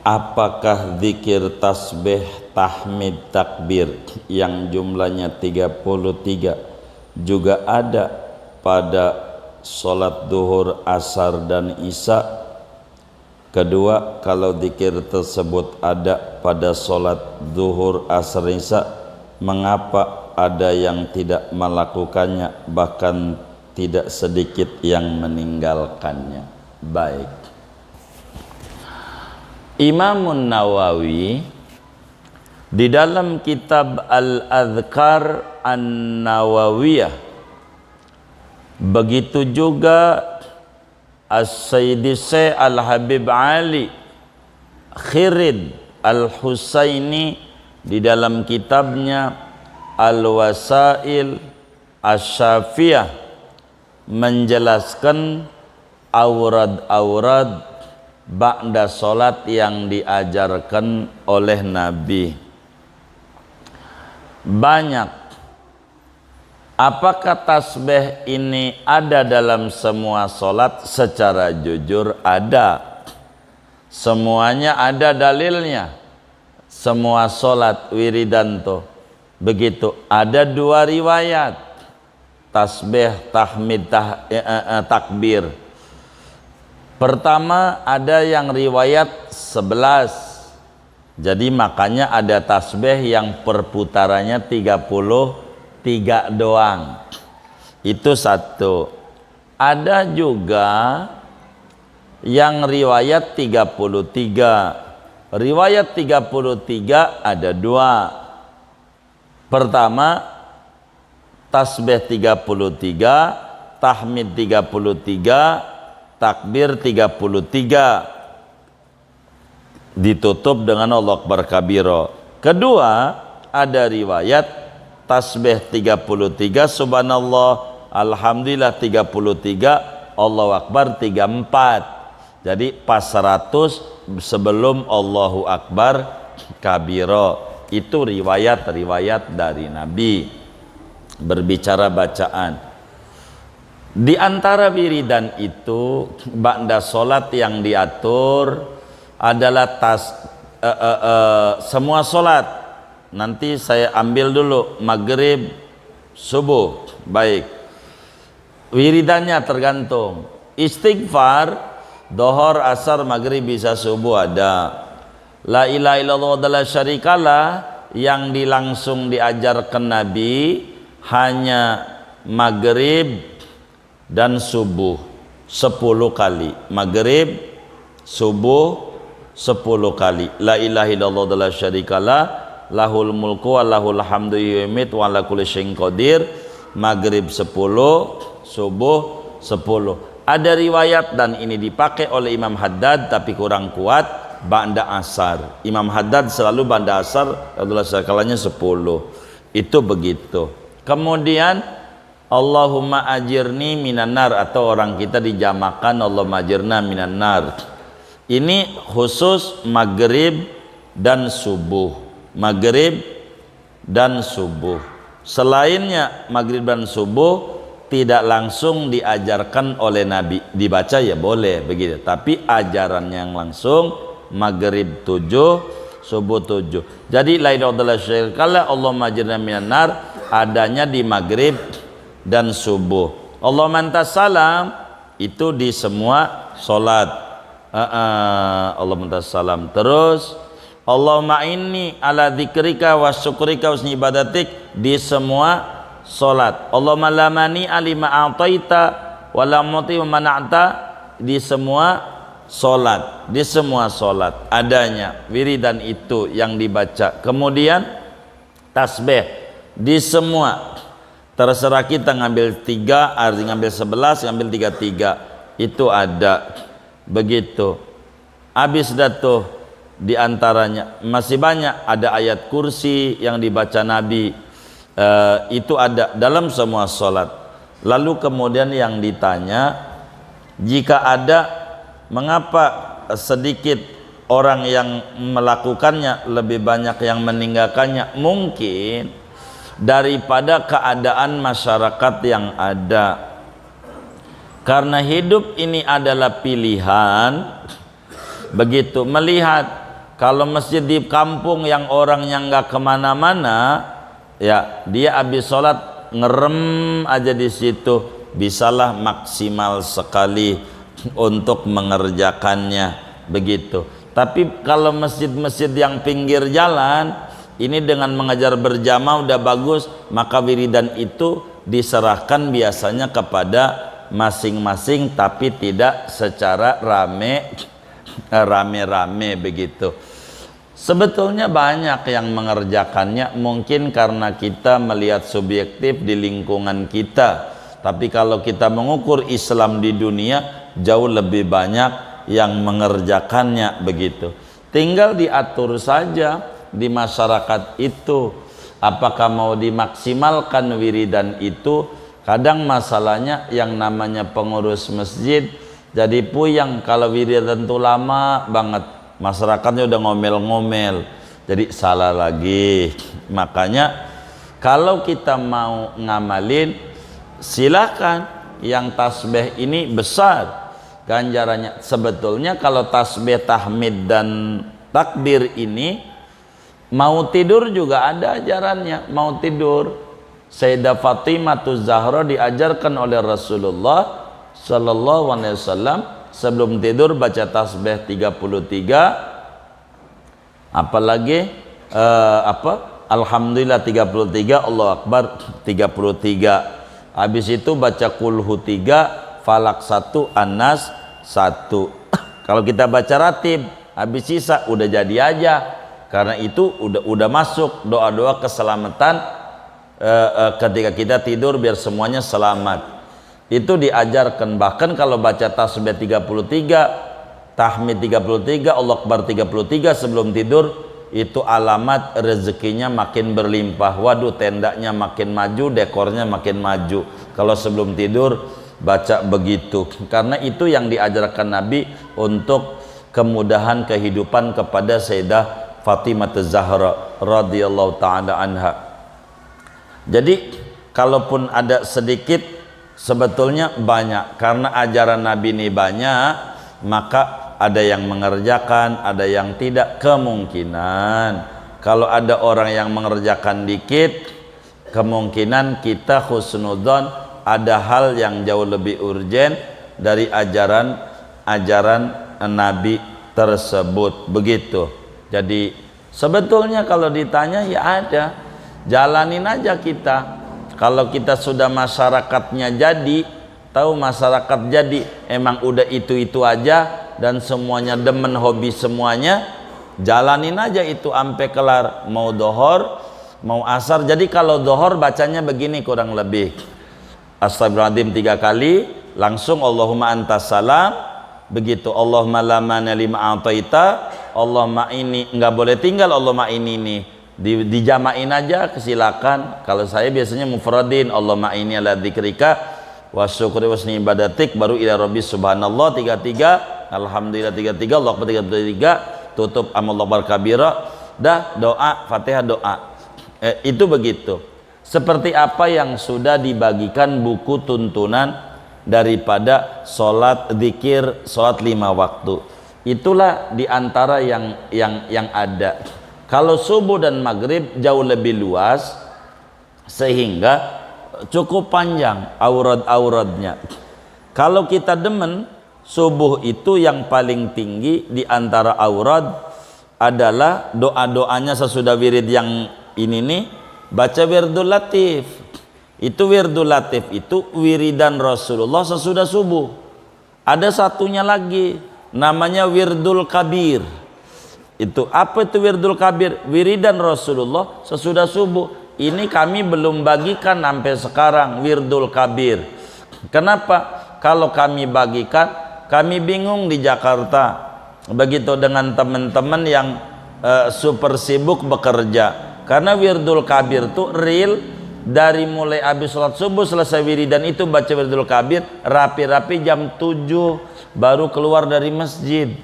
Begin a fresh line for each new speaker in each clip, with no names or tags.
apakah zikir tasbih, tahmid, takbir yang jumlahnya 33 juga ada pada sholat duhur, asar, dan isya? Kedua, kalau zikir tersebut ada pada sholat duhur, asar, isya, mengapa ada yang tidak melakukannya, bahkan tidak sedikit yang meninggalkannya? Baik, Imamun Nawawi di dalam kitab Al-Adhkar An-Nawawiyah, begitu juga As-Sayyidi Syekh Al-Habib Ali Khirid Al-Husaini di dalam kitabnya Al-Wasail Asy-Syafiyah menjelaskan aurad-aurad ba'da solat yang diajarkan oleh Nabi. Banyak. Apakah tasbih ini ada dalam semua solat? Secara jujur ada. Semuanya ada dalilnya. Semua solat wiridanto. Begitu. Ada 2 riwayat. Tasbih, tahmid, takbir. Pertama ada yang riwayat 11. Jadi makanya ada tasbih yang perputarannya 33 doang. Itu satu. Ada juga yang riwayat 33. Riwayat 33 ada 2. Pertama, tasbih 33, tahmid 33, takbir 33. Ditutup dengan Allahu Akbar kabira. Kedua, ada riwayat tasbih 33, subhanallah, alhamdulillah 33, Allahu Akbar 34. Jadi pas 100 sebelum Allahu Akbar kabira. Itu riwayat-riwayat dari Nabi berbicara bacaan. Di antara wiridan itu ba'da salat yang diatur adalah semua solat. Nanti saya ambil dulu maghrib, subuh. Baik, wiridannya tergantung. Istighfar dohor, asar, maghrib, bisa subuh ada. La ilaha illallah wa la syarikalah yang langsung diajarkan Nabi hanya maghrib dan subuh 10 kali. Maghrib, subuh 10 kali. La ilaha illallah wa la syarikalah, lahul mulku wa lahul hamdu yumit wa ala kulli syai'in qadir. Maghrib 10, subuh 10. Ada riwayat dan ini dipakai oleh Imam Haddad tapi kurang kuat, ba'da asar. Imam Haddad selalu ba'da asar, Abdullah sakalanya 10. Itu begitu. Kemudian Allahumma ajirni minan nar, atau orang kita dijamakan Allahumma ajirna minan nar. Ini khusus maghrib dan subuh. Maghrib dan subuh. Selainnya maghrib dan subuh tidak langsung diajarkan oleh Nabi. Dibaca ya boleh begitu, tapi ajaran yang langsung maghrib 7, subuh 7. Jadi la ilaha illallah syarikalah, Allahumma ajirna minan nar adanya di maghrib dan subuh. Allahumma antas salam itu di semua solat. Allahumma antas salam. Terus Allahumma inni ala dzikrika wa syukrika husni ibadatik di semua solat. Allahumma lamani alima a'taita wa lamuti wa mana'ta di semua solat. Di semua solat adanya wiridan itu yang dibaca. Kemudian tasbih di semua. Terserah kita ngambil 3, ngambil 11, ngambil 33. Itu ada. Begitu. Habis dah tuh, di antaranya masih banyak. Ada ayat kursi yang dibaca Nabi. Itu ada dalam semua solat. Lalu kemudian yang ditanya, jika ada, mengapa sedikit orang yang melakukannya, lebih banyak yang meninggalkannya? Mungkin daripada keadaan masyarakat yang ada. Karena hidup ini adalah pilihan. Begitu, melihat Kalau masjid di kampung yang orangnya nggak kemana-mana, ya dia habis sholat ngerem aja di situ, bisalah maksimal sekali untuk mengerjakannya begitu. Tapi kalau masjid-masjid yang pinggir jalan ini dengan mengajar berjamaah udah bagus, maka wiridan itu diserahkan biasanya kepada masing-masing, tapi tidak secara rame-rame begitu. Sebetulnya banyak yang mengerjakannya, mungkin karena kita melihat subjektif di lingkungan kita. Tapi kalau kita mengukur Islam di dunia, jauh lebih banyak yang mengerjakannya begitu. Tinggal diatur saja di masyarakat itu, apakah mau dimaksimalkan wiridan itu. Kadang masalahnya yang namanya pengurus masjid jadi puyeng kalau wiridan itu lama banget, masyarakatnya udah ngomel-ngomel, jadi salah lagi. Makanya kalau kita mau ngamalin, silakan. Yang tasbih ini besar ganjarannya. Sebetulnya kalau tasbih, tahmid dan takbir ini mau tidur juga ada ajarannya. Mau tidur, Sayyidah Fatimah Zahra diajarkan oleh Rasulullah Sallallahu Alaihi Wasallam sebelum tidur baca tasbih 33, apalagi Alhamdulillah 33, Allahu Akbar 33. Habis itu baca kulhu 3, falak 1, An-Nas 1. Kalau kita baca ratib, habis sisa udah jadi aja. Karena itu udah masuk doa-doa keselamatan ketika kita tidur biar semuanya selamat. Itu diajarkan. Bahkan kalau baca tasbih 33, tahmid 33, Allah Akbar 33 sebelum tidur, itu alamat rezekinya makin berlimpah. Waduh, tendanya makin maju, dekornya makin maju kalau sebelum tidur baca begitu. Karena itu yang diajarkan Nabi untuk kemudahan kehidupan kepada Sayyidah Fatimah Zahra radhiyallahu taala anha. Jadi kalaupun ada sedikit, sebetulnya banyak. Karena ajaran Nabi ini banyak, maka ada yang mengerjakan, ada yang tidak. Kemungkinan kalau ada orang yang mengerjakan dikit, kemungkinan kita husnudzon ada hal yang jauh lebih urgen dari ajaran Nabi tersebut begitu. Jadi sebetulnya kalau ditanya ya ada, jalanin aja kita. Kalau kita sudah masyarakatnya jadi, tahu masyarakat jadi emang udah itu aja dan semuanya demen, hobi semuanya, jalanin aja itu sampai kelar. Mau dohor, mau asar. Jadi kalau dohor bacanya begini kurang lebih, Astagfirullahaladzim 3 kali, langsung Allahumma antas salam begitu. Allahumma la mani lima a'taita, Allahumma ini, nggak boleh tinggal Allahumma ini nih, dijamain aja, kesilakan. Kalau saya biasanya mufradin, Allahumma ini ala dzikrika wa syukri wa husni ibadatik, baru ila rabbi subhanallah 33, Alhamdulillah 33, Allah Akbar 33, tutup amallahu akbar kabira, dah doa Fatihah doa. Itu begitu. Seperti apa yang sudah dibagikan buku tuntunan daripada sholat zikir, sholat 5 waktu. Itulah diantara yang ada. Kalau subuh dan maghrib jauh lebih luas, sehingga cukup panjang aurad-auradnya. Kalau kita demen, subuh itu yang paling tinggi di antara aurad adalah doa-doanya sesudah wirid yang ini nih, baca wirdul latif. Itu wirdul latif itu wiridan Rasulullah sesudah subuh. Ada satunya lagi namanya wirdul kabir. Itu apa itu wirdul kabir? Wiridan Rasulullah sesudah subuh. Ini kami belum bagikan sampai sekarang wirdul kabir. Kenapa? Kalau kami bagikan, kami bingung di Jakarta. Begitu dengan teman-teman yang super sibuk bekerja. Karena wirdul kabir itu real, dari mulai habis sholat subuh selesai wiridan itu baca wirdul kabir, rapi-rapi jam 7 baru keluar dari masjid.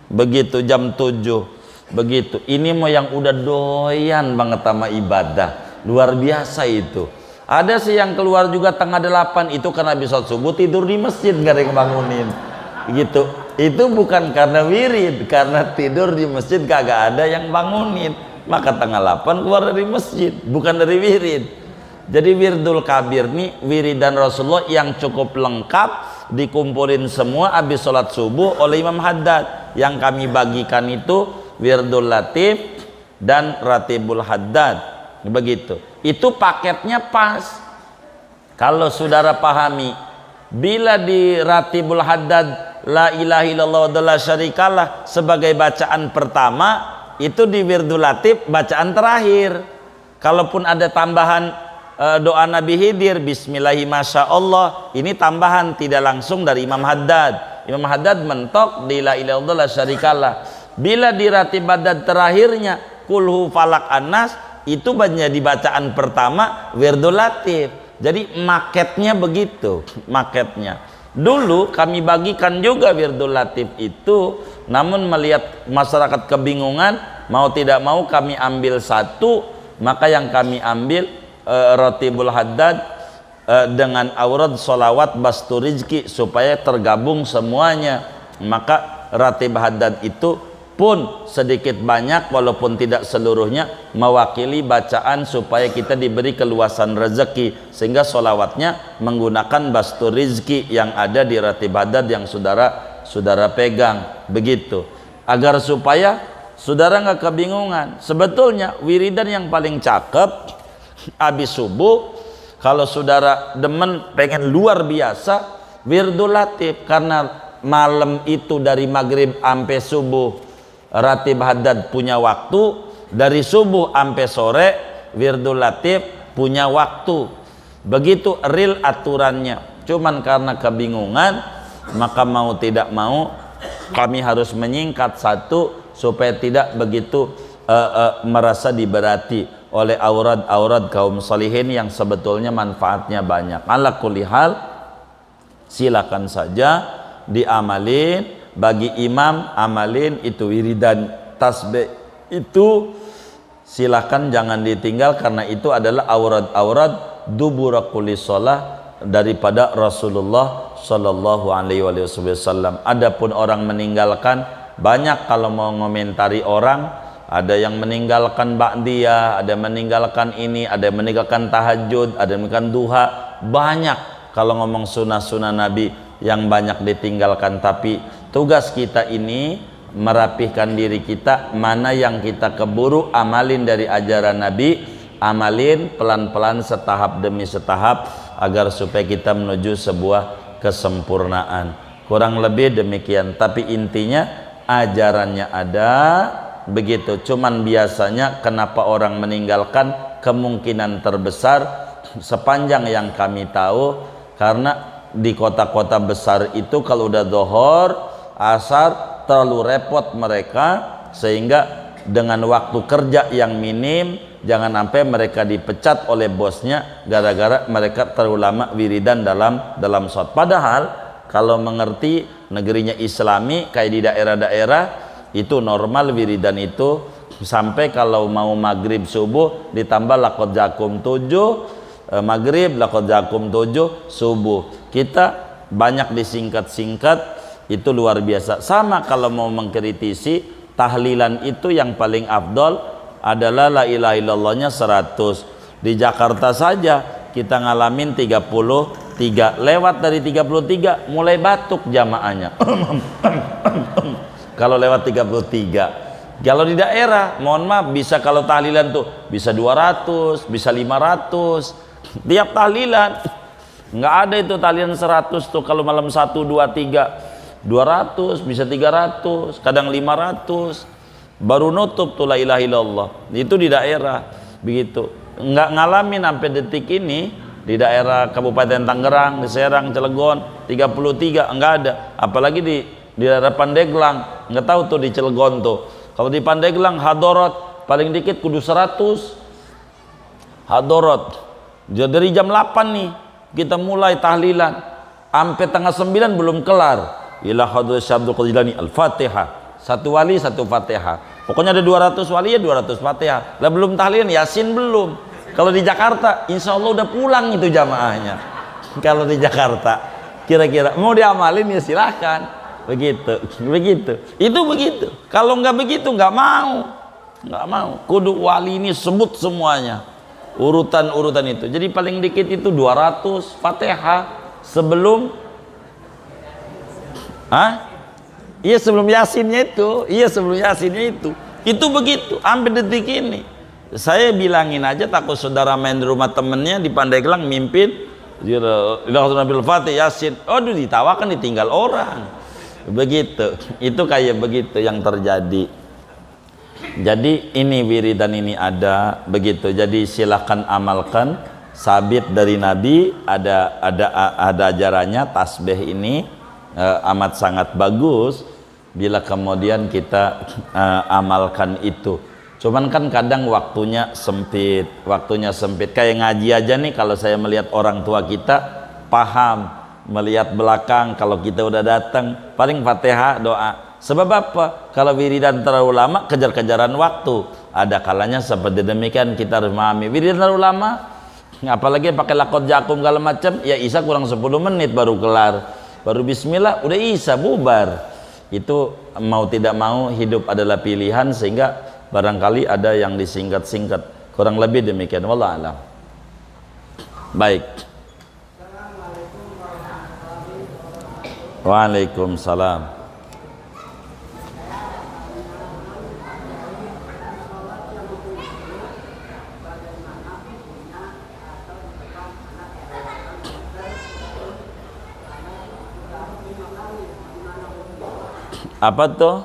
Begitu jam 7. Begitu. Ini mau yang udah doyan banget sama ibadah. Luar biasa itu. Ada sih yang keluar juga tengah 8, itu karena habis sholat subuh tidur di masjid, gak ada yang bangunin. Gitu. Itu bukan karena wirid, karena tidur di masjid kagak ada yang bangunin, maka tanggal 8 keluar dari masjid, bukan dari wirid. Jadi wirdul kabir nih wiridan Rasulullah yang cukup lengkap, dikumpulin semua habis sholat subuh oleh Imam Haddad. Yang kami bagikan itu wirdul latif dan ratibul haddad, begitu. Itu paketnya pas. Kalau saudara pahami, bila di ratibul haddad la ilaha illallah wa la syarikalah sebagai bacaan pertama, itu di wirdul latif bacaan terakhir. Kalaupun ada tambahan doa Nabi Khidir bismillahi masyaallah, ini tambahan, tidak langsung dari Imam Haddad. Imam Haddad mentok di la ilaha illallah la syarikalah. Bila di ratib haddad terakhirnya kulhu falak anas, itu menjadi bacaan pertama wirdul latif. Jadi maketnya begitu, maketnya. Dulu kami bagikan juga wirdul latif itu, namun melihat masyarakat kebingungan, mau tidak mau kami ambil satu, maka yang kami ambil ratibul haddad dengan aurad sholawat bastu rizki, supaya tergabung semuanya. Maka ratib haddad itu pun sedikit banyak, walaupun tidak seluruhnya, mewakili bacaan supaya kita diberi keluasan rezeki, sehingga sholawatnya menggunakan bastu rizki yang ada di ratib haddad yang saudara pegang, begitu, agar supaya saudara nggak kebingungan. Sebetulnya wiridan yang paling cakep habis subuh, kalau saudara demen pengen luar biasa, wirdul latif, karena malam itu dari maghrib sampai subuh ratib haddad punya waktu, dari subuh sampai sore wirdul latif punya waktu, begitu real aturannya. Cuman karena kebingungan, maka mau tidak mau kami harus menyingkat satu, supaya tidak begitu merasa diberati oleh aurad-aurad kaum salihin yang sebetulnya manfaatnya banyak. Ala kulli hal, silakan saja diamalin. Bagi imam, amalin itu wiridan tasbih itu silakan jangan ditinggal, karena itu adalah aurad-aurad dubura kulli shalah daripada Rasulullah sallallahu alaihi wasallam. Adapun orang meninggalkan, banyak kalau mau ngomentari orang, ada yang meninggalkan ba'diyah, ada yang meninggalkan ini, ada yang meninggalkan tahajud, ada yang meninggalkan duha, banyak kalau ngomong sunnah-sunnah Nabi yang banyak ditinggalkan. Tapi tugas kita ini merapihkan diri kita, mana yang kita keburu amalin dari ajaran Nabi, amalin pelan-pelan setahap demi setahap, agar supaya kita menuju sebuah kesempurnaan. Kurang lebih demikian, tapi intinya ajarannya ada, begitu. Cuman biasanya kenapa orang meninggalkan, kemungkinan terbesar sepanjang yang kami tahu, karena di kota-kota besar itu kalau udah dohor asar terlalu repot mereka, sehingga dengan waktu kerja yang minim, jangan sampai mereka dipecat oleh bosnya gara-gara mereka terlalu lama wiridan dalam sholat. Padahal kalau mengerti negerinya Islami kayak di daerah-daerah itu normal wiridan itu sampai kalau mau maghrib subuh ditambah laqad jakum 7 maghrib, laqad jakum 7 subuh. Kita banyak disingkat-singkat, itu luar biasa. Sama kalau mau mengkritisi, tahlilan itu yang paling afdol adalah la ilaha illallahnya 100. Di Jakarta saja kita ngalamin 33, lewat dari 33 mulai batuk jamaahnya. Kalau lewat 33. Kalau di daerah, mohon maaf, bisa kalau tahlilan tuh bisa 200, bisa 500 tiap tahlilan. Nggak ada itu tahlilan 100 tuh, kalau malam 1, 2, 3 200, bisa 300, kadang 500 baru nutup tuh la ilaha illallah. Itu di daerah begitu. Nggak ngalamin sampai detik ini di daerah Kabupaten Tangerang, di Serang, Cilegon 33 nggak ada. Apalagi di daerah Pandeglang, nggak tahu tuh di Cilegon tuh. Kalau di Pandeglang hadorot paling dikit kudu 100 hadorot. Jadi dari jam 8 nih kita mulai tahlilan sampai tengah 9 belum kelar. Ila hadrat Syabdul Qadir Al-Fatihah, satu wali satu Fatihah. Pokoknya ada 200 wali ya 200 Fatihah. Lah belum tahlilan Yasin belum. Kalau di Jakarta insya Allah udah pulang itu jamaahnya. Kalau di Jakarta kira-kira mau diamalin ya silahkan. begitu, begitu. Itu begitu. Kalau nggak begitu nggak mau, nggak mau. Kudu wali ini sebut semuanya, urutan-urutan itu. Jadi paling dikit itu 200 Fatihah sebelum, iya sebelum Yasinnya itu, iya sebelum Yasinnya itu begitu. Sampai detik ini, saya bilangin aja takut saudara main di rumah temennya di Pandeglang mimpin. Dia Nabil Fatih Yasin, aduh ditawakan ditinggal orang, begitu. Itu kayak begitu yang terjadi. Jadi ini wiridan ini ada begitu. Jadi silahkan amalkan, sabit dari Nabi, ada ajarannya. Tasbih ini amat sangat bagus bila kemudian kita amalkan itu. Cuman kan kadang waktunya sempit, kayak ngaji aja nih. Kalau saya melihat orang tua kita paham, melihat belakang, kalau kita udah datang paling Fatihah doa. Sebab apa? Kalau wiridan terlalu lama kejar-kejaran waktu, ada kalanya seperti demikian. Kita harus memahami wiridan terlalu lama, apalagi pakai lakot jakum segala macam, ya Isya kurang 10 menit baru kelar, baru bismillah udah Isya bubar. Itu mau tidak mau hidup adalah pilihan, sehingga barangkali ada yang disingkat-singkat. Kurang lebih demikian, wallah alam. Baik. Waalaikumsalam. Apa tuh?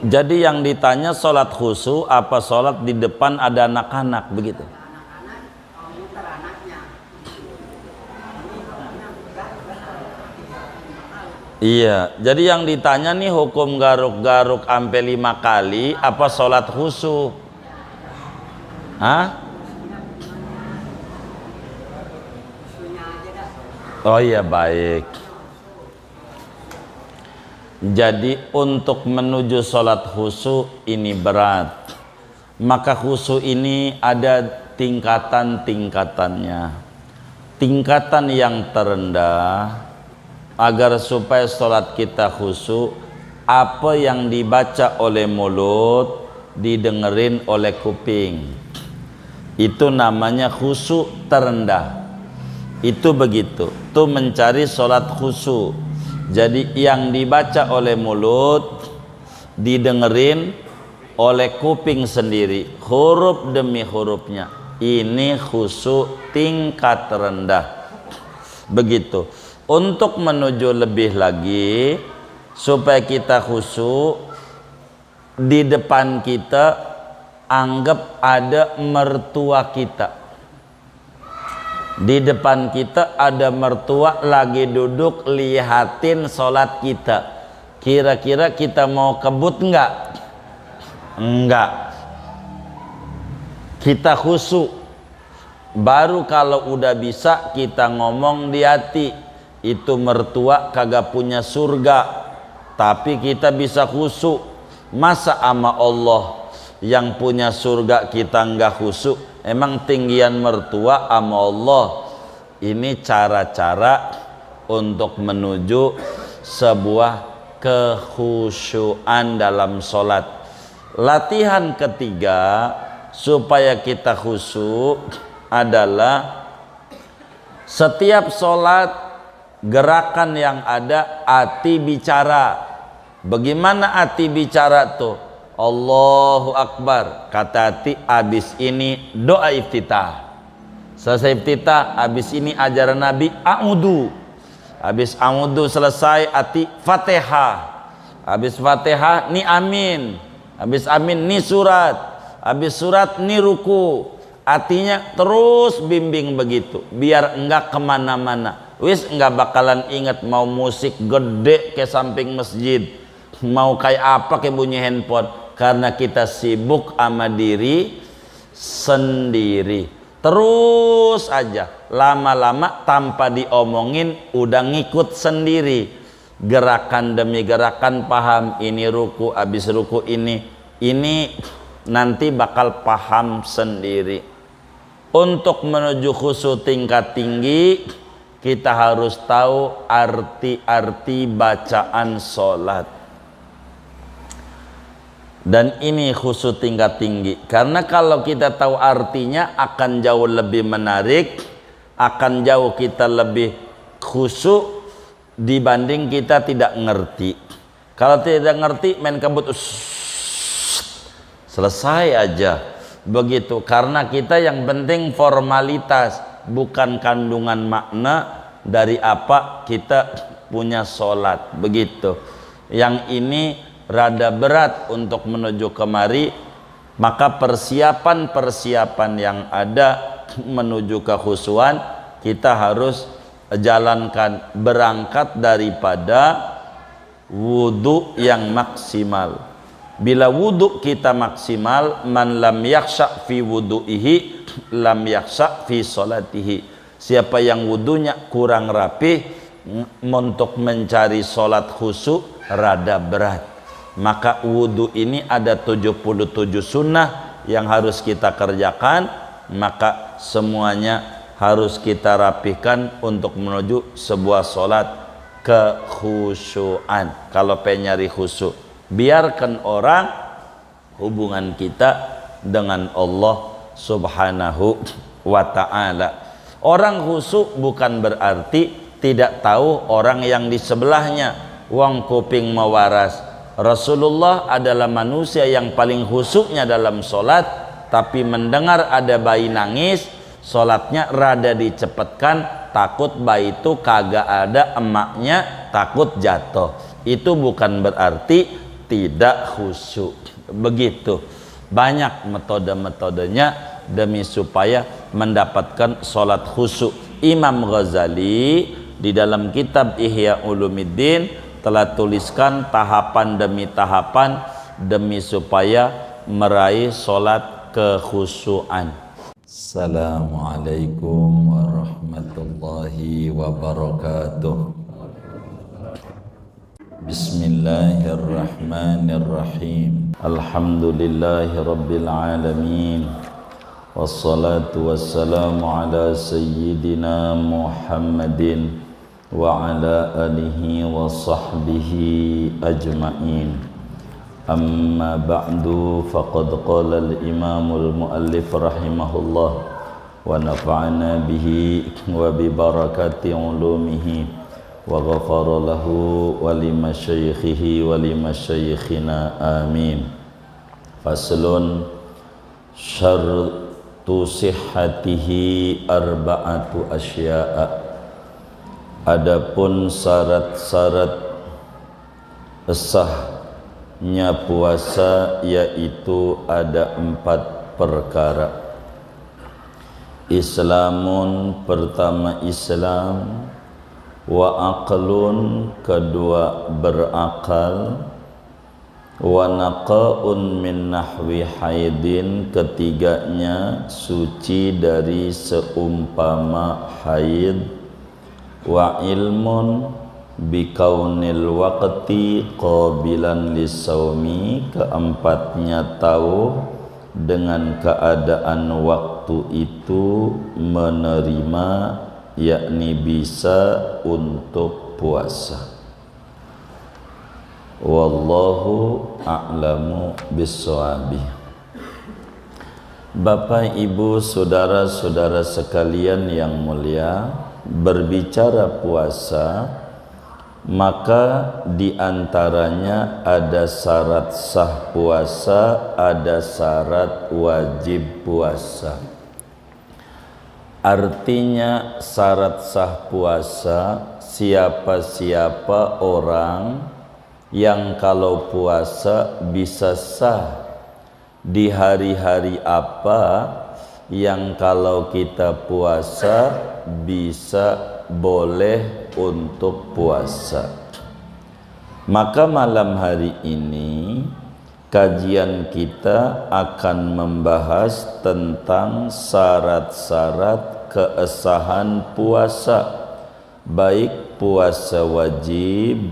Jadi yang ditanya sholat khusyuk apa sholat di depan ada anak-anak begitu? Iya, jadi yang ditanya nih hukum garuk-garuk sampai 5 kali apa sholat khusyuk? Oh iya, baik. Jadi untuk menuju sholat khusyuk ini berat. Maka khusyuk ini ada tingkatan-tingkatannya. Tingkatan yang terendah, agar supaya sholat kita khusyuk, apa yang dibaca oleh mulut didengerin oleh kuping. Itu namanya khusyuk terendah. Itu begitu. Itu mencari sholat khusyuk. Jadi yang dibaca oleh mulut didengerin oleh kuping sendiri, huruf demi hurufnya. Ini khusyuk tingkat rendah. Begitu. Untuk menuju lebih lagi supaya kita khusyuk, di depan kita anggap ada mertua kita. Di depan kita ada mertua lagi duduk lihatin sholat kita. Kira-kira kita mau kebut enggak? Enggak. Kita khusyuk. Baru kalau udah bisa kita ngomong di hati, itu mertua kagak punya surga, tapi kita bisa khusyuk. Masa ama Allah yang punya surga kita enggak khusyuk? Emang tinggian mertua ama Allah. Ini cara-cara untuk menuju sebuah kekhusyuan dalam sholat. Latihan ketiga supaya kita khusyuk adalah setiap sholat gerakan yang ada hati bicara. Bagaimana hati bicara tuh? Allahu Akbar, kata hati, abis ini doa iftitah. Selesai iftitah, abis ini ajaran Nabi a'udhu. Abis a'udhu selesai, hati Fatihah. Abis Fatihah, ni amin. Abis amin, ni surat. Abis surat, ni ruku. Hatinya terus bimbing begitu, biar enggak kemana-mana. Wis enggak bakalan ingat mau musik gede ke samping masjid, mau kayak apa kayak bunyi handphone. Karena kita sibuk sama diri sendiri. Terus aja, lama-lama tanpa diomongin udah ngikut sendiri. Gerakan demi gerakan paham, ini ruku, habis ruku ini nanti bakal paham sendiri. Untuk menuju khusyuk tingkat tinggi, kita harus tahu arti-arti bacaan sholat. Dan ini khusyuk tingkat tinggi, karena kalau kita tahu artinya akan jauh lebih menarik, akan jauh kita lebih khusyuk dibanding kita tidak ngerti. Kalau tidak ngerti main kebut, selesai aja begitu. Karena kita yang penting formalitas, bukan kandungan makna dari apa kita punya sholat begitu. Yang ini rada berat untuk menuju kemari, maka persiapan-persiapan yang ada menuju kekhusyuan kita harus jalankan, berangkat daripada wudu yang maksimal. Bila wudu kita maksimal, man lam yakhsha fi wudu'ihi lam yakhsha fi salatihi. Siapa yang wudunya kurang rapih, untuk mencari solat khusyuk rada berat. Maka wudu ini ada 77 sunnah yang harus kita kerjakan, maka semuanya harus kita rapihkan untuk menuju sebuah solat kekhusyuan. Kalau pengen nyari khusyuk, biarkan orang hubungan kita dengan Allah subhanahu wa ta'ala. Orang khusyuk bukan berarti tidak tahu orang yang di sebelahnya. Wong kuping mewaras. Rasulullah adalah manusia yang paling khusyuknya dalam solat, tapi mendengar ada bayi nangis, solatnya rada dicepatkan, takut bayi itu kagak ada emaknya, takut jatuh. Itu bukan berarti tidak khusyuk. Begitu banyak metode-metodenya demi supaya mendapatkan solat khusyuk. Imam Ghazali di dalam kitab Ihya Ulumuddin telah tuliskan tahapan demi tahapan demi supaya meraih solat kekhusyuan. Assalamualaikum warahmatullahi wabarakatuh. Bismillahirrahmanirrahim. Alhamdulillahi rabbil alamin. Wassalatu wassalamu ala sayyidina Muhammadin wa ala alihi wa sahbihi ajma'in. Amma ba'du, faqad qala al-imamul muallif rahimahullah wa nafa'ana bihi wa bi barakati ulumihi wa ghafara lahu wa limasyaikhihi wa limasyayikhina amin. Faslun syartu sihhatihi arba'atu asya'a. Adapun syarat-syarat sahnya puasa yaitu ada 4 perkara. Islamun, pertama Islam, wa aqlun, kedua berakal, wa naqa'un min nahwi haidin, ketiganya suci dari seumpama haid, wa ilmun bikaunil waqti qabilan lisaumi, keempatnya tahu dengan keadaan waktu itu menerima, yakni bisa untuk puasa. Wallahu a'lamu bisshawabi. Bapak, Ibu, saudara-saudara sekalian yang mulia, berbicara puasa, maka diantaranya ada syarat sah puasa, ada syarat wajib puasa. Artinya syarat sah puasa, siapa-siapa orang yang kalau puasa bisa sah di hari-hari apa yang kalau kita puasa bisa boleh untuk puasa. Maka malam hari ini kajian kita akan membahas tentang syarat-syarat keasahan puasa, baik puasa wajib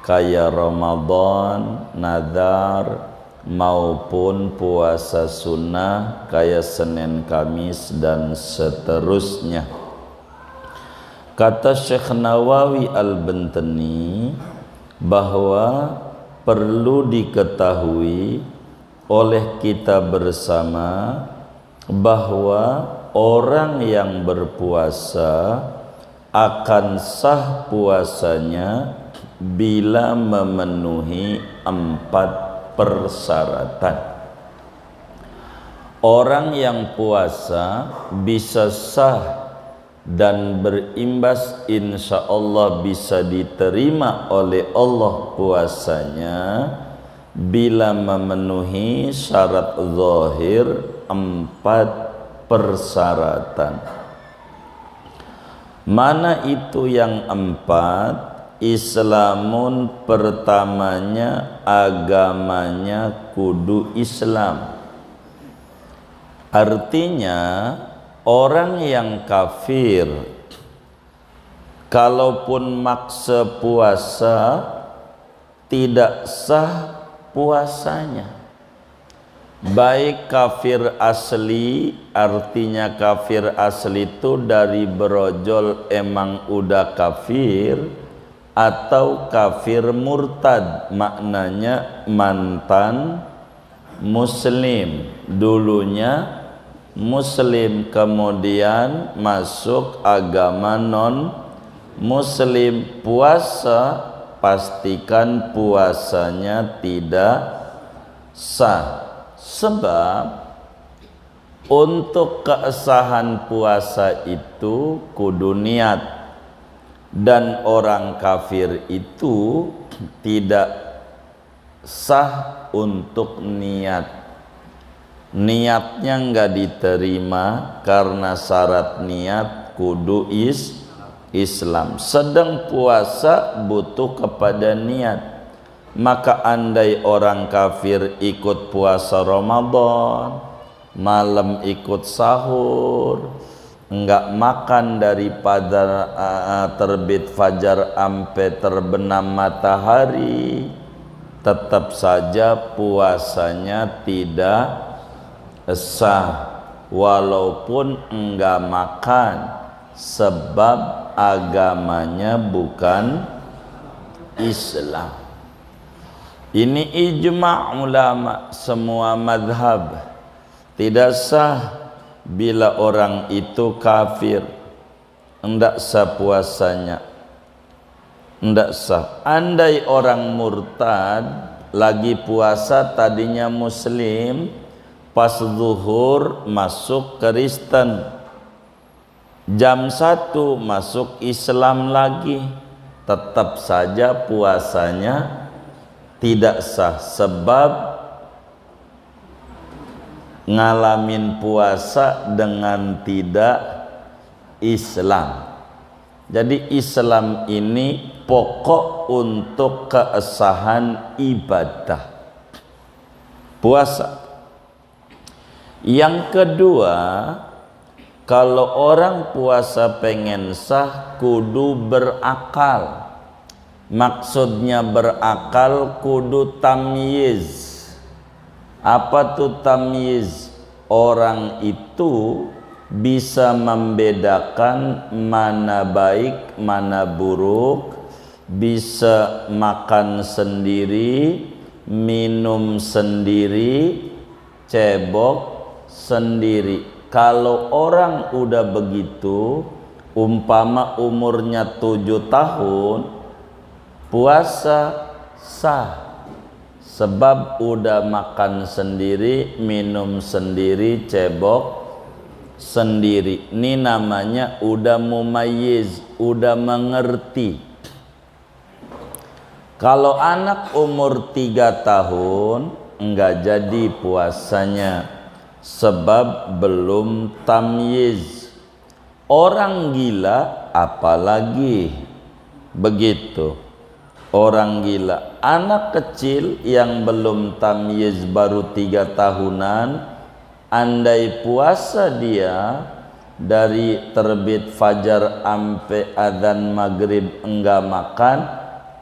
kayak Ramadan, nazar, maupun puasa sunnah kayak Senin Kamis dan seterusnya. Kata Syekh Nawawi Al-Bantani bahwa perlu diketahui oleh kita bersama bahwa orang yang berpuasa akan sah puasanya bila memenuhi 4 persyaratan. Orang yang puasa bisa sah dan berimbas insya Allah bisa diterima oleh Allah puasanya bila memenuhi syarat zahir 4 persyaratan. Mana itu yang 4? Islamun pertamanya agamanya kudu Islam. Artinya orang yang kafir kalaupun maksa puasa tidak sah puasanya. Baik kafir asli, artinya kafir asli itu dari berojol emang udah kafir, atau kafir murtad, maknanya mantan muslim, dulunya muslim kemudian masuk agama non muslim. Puasa pastikan puasanya tidak sah, sebab untuk kesahan puasa itu kudu niat, dan orang kafir itu tidak sah untuk niatnya nggak diterima karena syarat niat kudu Islam. Sedang puasa butuh kepada niat. Maka andai orang kafir ikut puasa Ramadan, malam ikut sahur, enggak makan daripada terbit fajar sampai terbenam matahari, tetap saja puasanya tidak sah walaupun enggak makan, sebab agamanya bukan Islam. Ini ijma' ulama semua madhab, tidak sah bila orang itu kafir, hendak sah puasanya, hendak sah. Andai orang murtad lagi puasa tadinya muslim, pas zuhur masuk Kristen, jam 1 masuk Islam lagi, tetap saja puasanya tidak sah, sebab ngalamin puasa dengan tidak Islam. Jadi Islam ini pokok untuk kesahan ibadah puasa. Yang kedua, kalau orang puasa pengen sah kudu berakal. Maksudnya berakal kudu tamyiz. Apa tuh tamyiz? Orang itu bisa membedakan mana baik, mana buruk, bisa makan sendiri, minum sendiri, cebok sendiri. Kalau orang udah begitu, umpama umurnya 7 tahun, puasa sah. Sebab udah makan sendiri, minum sendiri, cebok sendiri. Ini namanya udah mumayyiz, udah mengerti. Kalau anak umur 3 tahun enggak jadi puasanya, sebab belum tamyiz. Orang gila apalagi begitu. Orang gila, anak kecil yang belum tamyiz baru 3 tahunan, andai puasa dia dari terbit fajar sampai adzan maghrib enggak makan,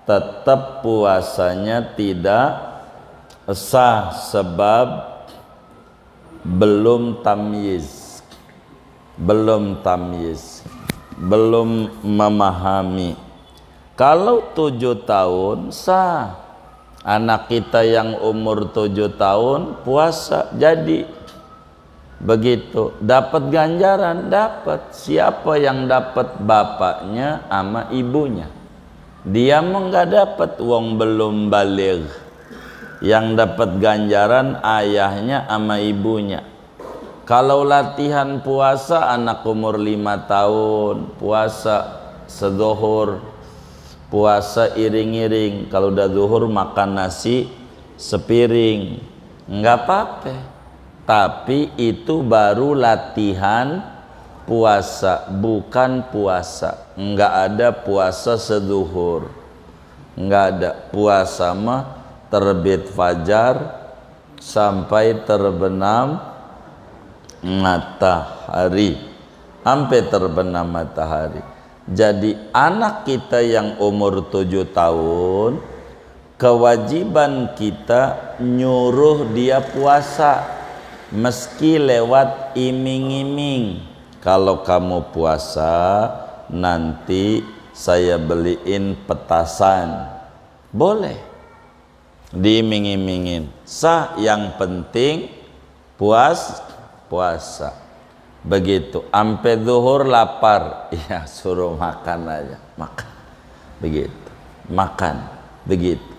tetap puasanya tidak sah sebab belum tamyiz, belum memahami. Kalau 7 tahun sah. Anak kita yang umur 7 tahun puasa jadi. Begitu, dapat ganjaran, dapat. Siapa yang dapat? Bapaknya sama ibunya. Dia mah nggak dapat, wong belum baligh. Yang dapat ganjaran ayahnya sama ibunya. Kalau latihan puasa anak umur 5 tahun, puasa sedohur, puasa iring-iring. Kalau udah zuhur makan nasi sepiring, nggak apa-apa. Tapi itu baru latihan puasa, bukan puasa. Nggak ada puasa seduhur, nggak ada. Puasa mah terbit fajar sampai terbenam matahari, sampai terbenam matahari. Jadi anak kita yang umur 7 tahun, kewajiban kita nyuruh dia puasa. Meski lewat iming-iming, kalau kamu puasa nanti saya beliin petasan, boleh diiming-imingin, sah. Yang penting puasa. Begitu, sampai zuhur lapar, ya suruh makan aja, makan. Begitu, makan, begitu.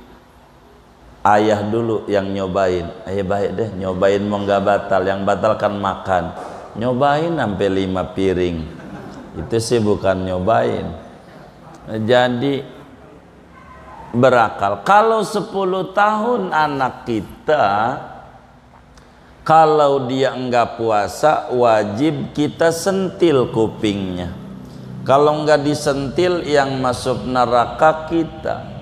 Ayah dulu yang nyobain, ayah baik deh, nyobain mau nggak batal, yang batal kan makan. Nyobain sampai 5 piring, itu sih bukan nyobain. Jadi berakal. Kalau 10 tahun anak kita, kalau dia enggak puasa, wajib kita sentil kupingnya. Kalau enggak disentil, yang masuk neraka kita.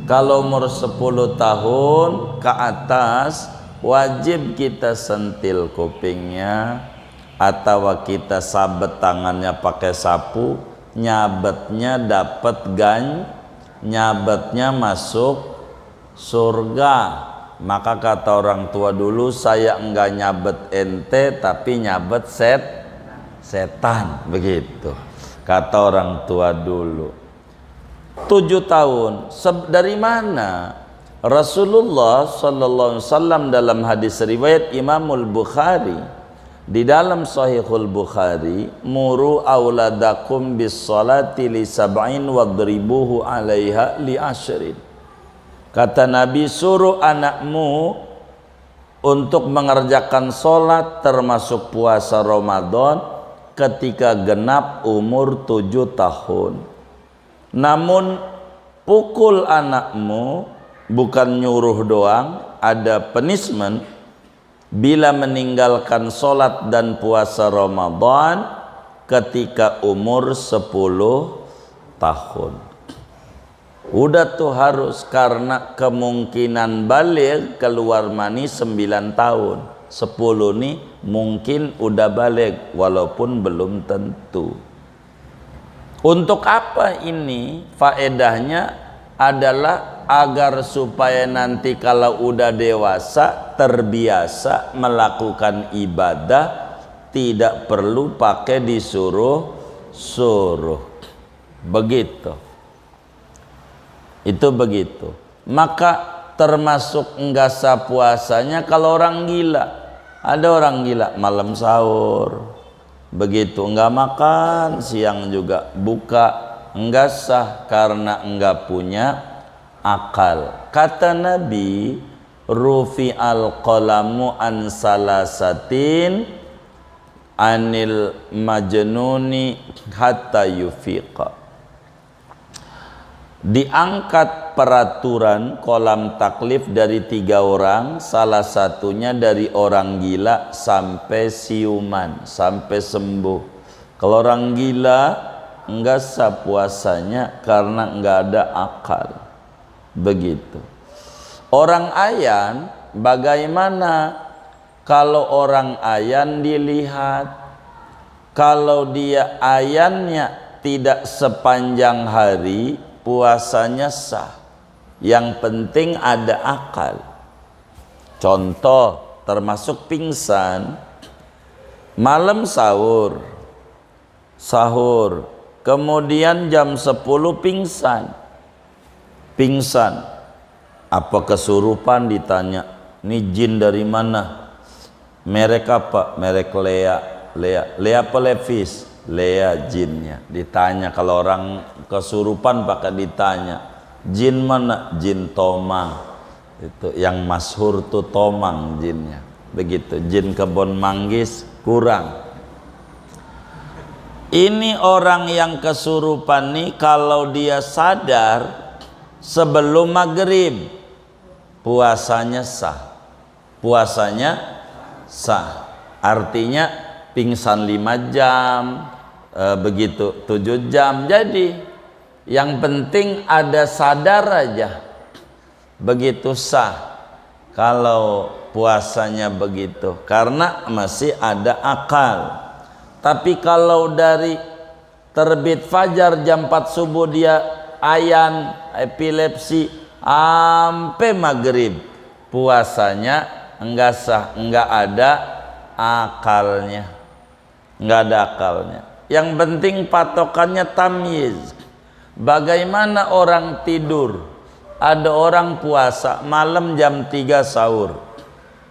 Kalau umur 10 tahun ke atas, wajib kita sentil kupingnya, atau kita sabet tangannya pakai sapu, nyabetnya dapat nyabetnya masuk surga. Maka kata orang tua dulu, saya enggak nyabet ente tapi nyabet setan, begitu kata orang tua dulu. 7 tahun. Dari mana? Rasulullah sallallahu alaihi wasallam dalam hadis riwayat Imamul Bukhari, di dalam Sahihul Bukhari, muru auladakum bis salati li sab'in wadribuhu 'alaiha li ashrin. Kata Nabi, suruh anakmu untuk mengerjakan sholat termasuk puasa Ramadan ketika genap umur 7 tahun. Namun pukul anakmu, bukan nyuruh doang, ada punishment bila meninggalkan sholat dan puasa Ramadan ketika umur 10 tahun. Udah tuh harus, karena kemungkinan balik keluar mani 9 tahun. 10 nih mungkin udah balik walaupun belum tentu. Untuk apa ini? Faedahnya adalah agar supaya nanti kalau udah dewasa terbiasa melakukan ibadah, tidak perlu pakai disuruh-suruh. Begitu. Itu begitu. Maka termasuk enggak sah puasanya kalau orang gila. Ada orang gila malam sahur, begitu enggak makan, siang juga buka, enggak sah karena enggak punya akal. Kata Nabi, rufi al-qalamu an salasatin anil majnuni hatta yufiqa. Diangkat peraturan kolam taklif dari 3 orang, salah satunya dari orang gila sampai siuman, sampai sembuh. Kalau orang gila enggak sah puasanya karena enggak ada akal. Begitu. Orang ayan, bagaimana kalau orang ayan dilihat? Kalau dia ayannya tidak sepanjang hari, puasanya sah. Yang penting ada akal. Contoh termasuk pingsan, malam sahur, kemudian jam 10 pingsan, apa kesurupan, ditanya, ini jin dari mana, merek apa, merek Lea apa Levis, Lea jinnya. Ditanya, kalau orang kesurupan pakai ditanya, jin mana, jin Tomang, itu yang masyhur tuh Tomang jinnya, begitu. Jin kebon manggis kurang. Ini orang yang kesurupan nih, kalau dia sadar sebelum maghrib, puasanya sah. Artinya pingsan 5 jam, begitu 7 jam. Jadi yang penting ada sadar aja, begitu sah kalau puasanya begitu, karena masih ada akal. Tapi kalau dari terbit fajar jam 4 subuh dia ayan, epilepsi sampai maghrib, puasanya enggak sah, enggak ada akalnya. Yang penting patokannya tamyiz. Bagaimana orang tidur? Ada orang puasa malam jam 3 sahur,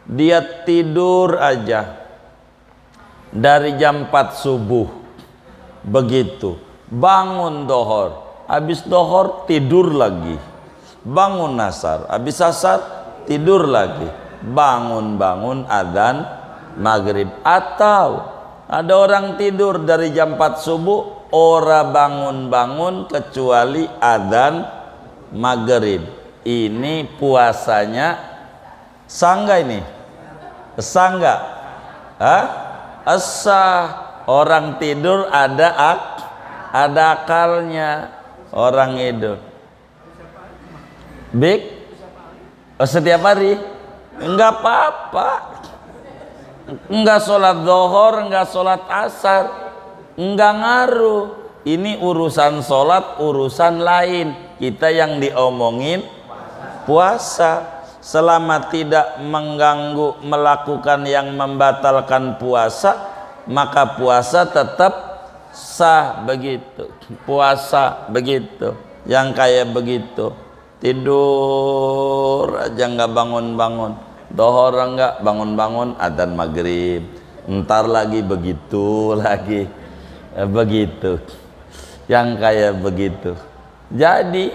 dia tidur aja dari jam 4 subuh, begitu bangun dohor, habis dohor tidur lagi, bangun asar, habis asar tidur lagi, bangun adzan maghrib. Atau ada orang tidur dari jam 4 subuh, ora bangun kecuali adzan maghrib. Ini puasanya sah nggak ini? Sah nggak? Sah. Orang tidur ada akalnya. Orang hidup setiap hari enggak apa-apa, enggak sholat zuhur, enggak sholat asar, enggak ngaruh. Ini urusan sholat, urusan lain. Kita yang diomongin puasa. Selama tidak mengganggu, melakukan yang membatalkan puasa, maka puasa tetap sah, begitu. Puasa begitu. Yang kayak begitu, tidur aja nggak bangun-bangun, dohor nggak bangun-bangun, adzan maghrib, ntar lagi begitu lagi, begitu. Yang kayak begitu. Jadi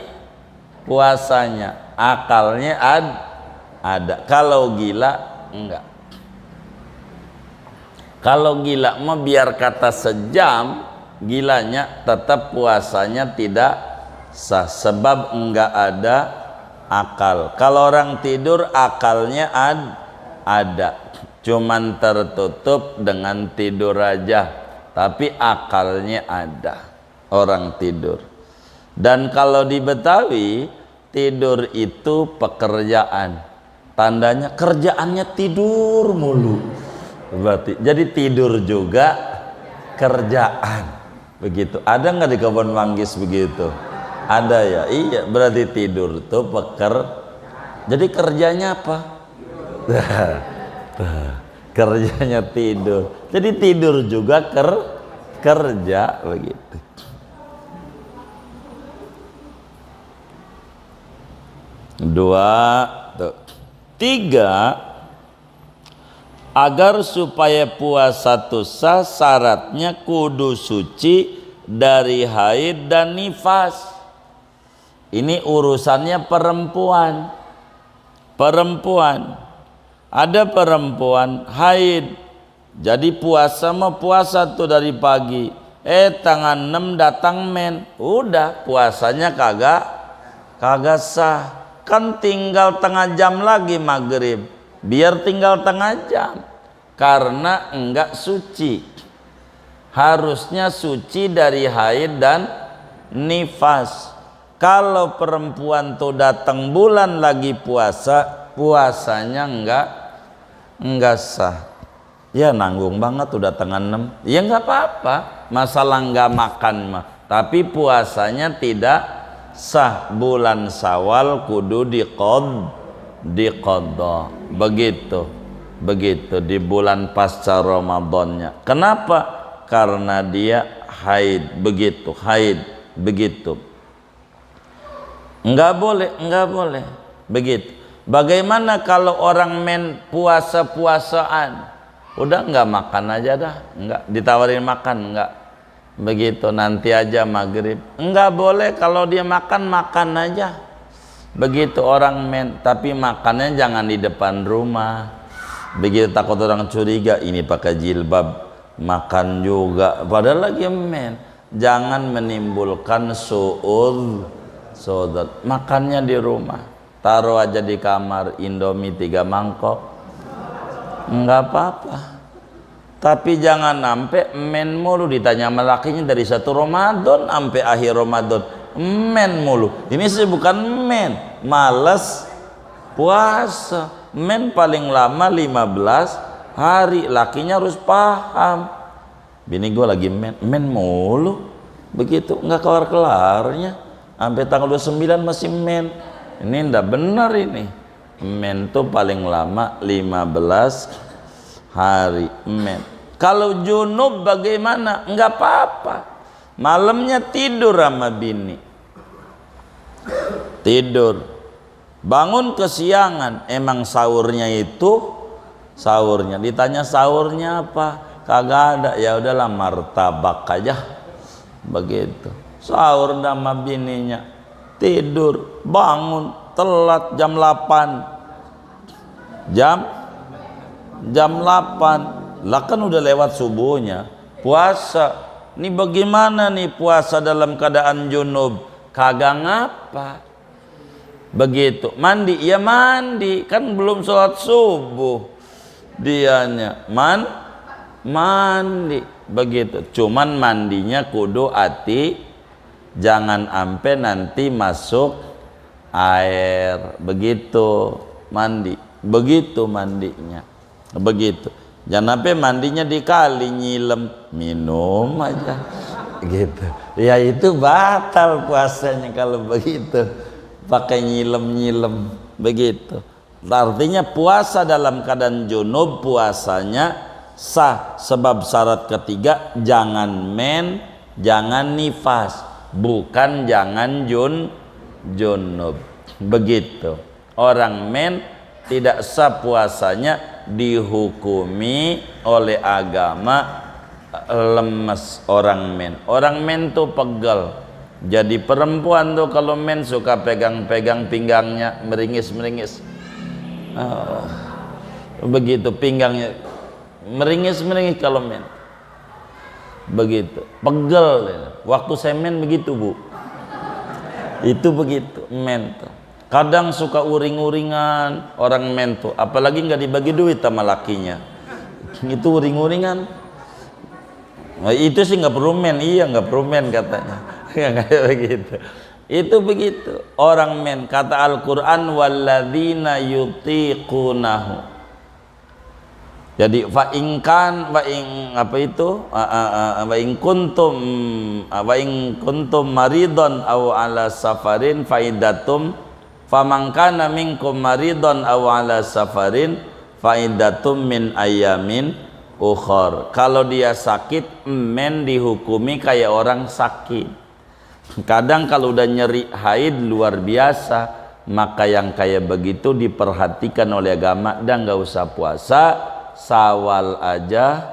puasanya, akalnya ada. Kalau gila enggak. Kalau gila mah biar kata sejam, gilanya tetap puasanya tidak sah, sebab enggak ada akal. Kalau orang tidur akalnya ada, cuman tertutup dengan tidur aja, tapi akalnya ada orang tidur. Dan kalau di Betawi, tidur itu pekerjaan. Tandanya kerjaannya tidur mulu. Berarti jadi tidur juga kerjaan. Begitu. Ada nggak di Kebon Manggis begitu? Ada ya. Iya, berarti tidur tuh jadi kerjanya apa? Kerjanya tidur. Jadi tidur juga kerja, begitu. Tiga, agar supaya puasa itu sah, syaratnya kudu suci dari haid dan nifas. Ini urusannya perempuan. Ada perempuan haid, jadi puasa mah puasa tuh dari pagi, tanggal 6 datang men, udah puasanya kagak sah. Kan tinggal tengah jam lagi maghrib, biar tinggal tengah jam, karena enggak suci. Harusnya suci dari haid dan nifas. Kalau perempuan tuh datang bulan lagi puasa, puasanya enggak sah. Ya nanggung banget udah tengah 6. Ya enggak apa-apa, masalah enggak makan mah, tapi puasanya tidak sah. Bulan Syawal kudu diqadha. Begitu di bulan pasca Ramadannya. Kenapa? Karena dia haid, begitu. Enggak boleh begitu. Bagaimana kalau orang puasa-puasaan, udah enggak makan aja dah, enggak ditawarin makan, enggak begitu, nanti aja maghrib. Enggak boleh, kalau dia makan aja begitu orang tapi makannya jangan di depan rumah begitu, takut orang curiga ini pakai jilbab makan juga padahal lagi jangan menimbulkan su'udzon. Makannya di rumah, taruh aja di kamar Indomie 3 mangkok, enggak apa-apa. Tapi jangan sampai mulu, ditanya sama lakinya dari 1 Ramadan sampai akhir Ramadan mulu. Ini sih bukan males puasa. Paling lama 15 hari. Lakinya harus paham, bini gue lagi mulu begitu, nggak kelar-kelarnya sampai tanggal 29 masih ini ndak benar. Ini tuh paling lama 15 hari Kalau junub bagaimana? Nggak apa-apa, malamnya tidur sama bini, tidur, bangun kesiangan, emang sahurnya ditanya sahurnya apa, kagak ada, ya udahlah martabak aja begitu. Sahur sama bininya, tidur, bangun telat jam 8 lah, kan udah lewat subuhnya. Puasa ini bagaimana nih, puasa dalam keadaan junub? Kagak ngapa begitu. Mandi, ya mandi, kan belum sholat subuh, dianya mandi begitu. Cuman mandinya kudu hati, jangan ampe nanti masuk air begitu begitu mandinya begitu. Jangan sampai mandinya di kali, nyilem, minum aja gitu. Ya itu batal puasanya kalau begitu, pakai nyilem begitu. Artinya puasa dalam keadaan junub puasanya sah, sebab syarat ketiga jangan jangan nifas, bukan jangan junub begitu. Orang tidak sah puasanya, dihukumi oleh agama lemes. Orang tuh pegel. Jadi perempuan tuh kalau suka pegang-pegang pinggangnya, meringis begitu, pinggangnya meringis kalau begitu, pegel. Waktu saya begitu Bu, itu begitu tuh. Kadang suka uring-uringan orang tuh, apalagi nggak dibagi duit sama lakinya, itu uring-uringan. Nah, itu sih nggak perlu nggak perlu katanya. Kayak begitu. Itu begitu. Orang kata Al-Qur'an walladzina yutiqunahu. Jadi wa in kuntum maridon aw ala safarin faidatum faman kana minkum maridon aw ala safarin faidatum min ayamin ukhor. Kalau dia sakit, dihukumi kayak orang sakit. Kadang kalau udah nyeri haid luar biasa, maka yang kayak begitu diperhatikan oleh agama dan nggak usah puasa, sawal aja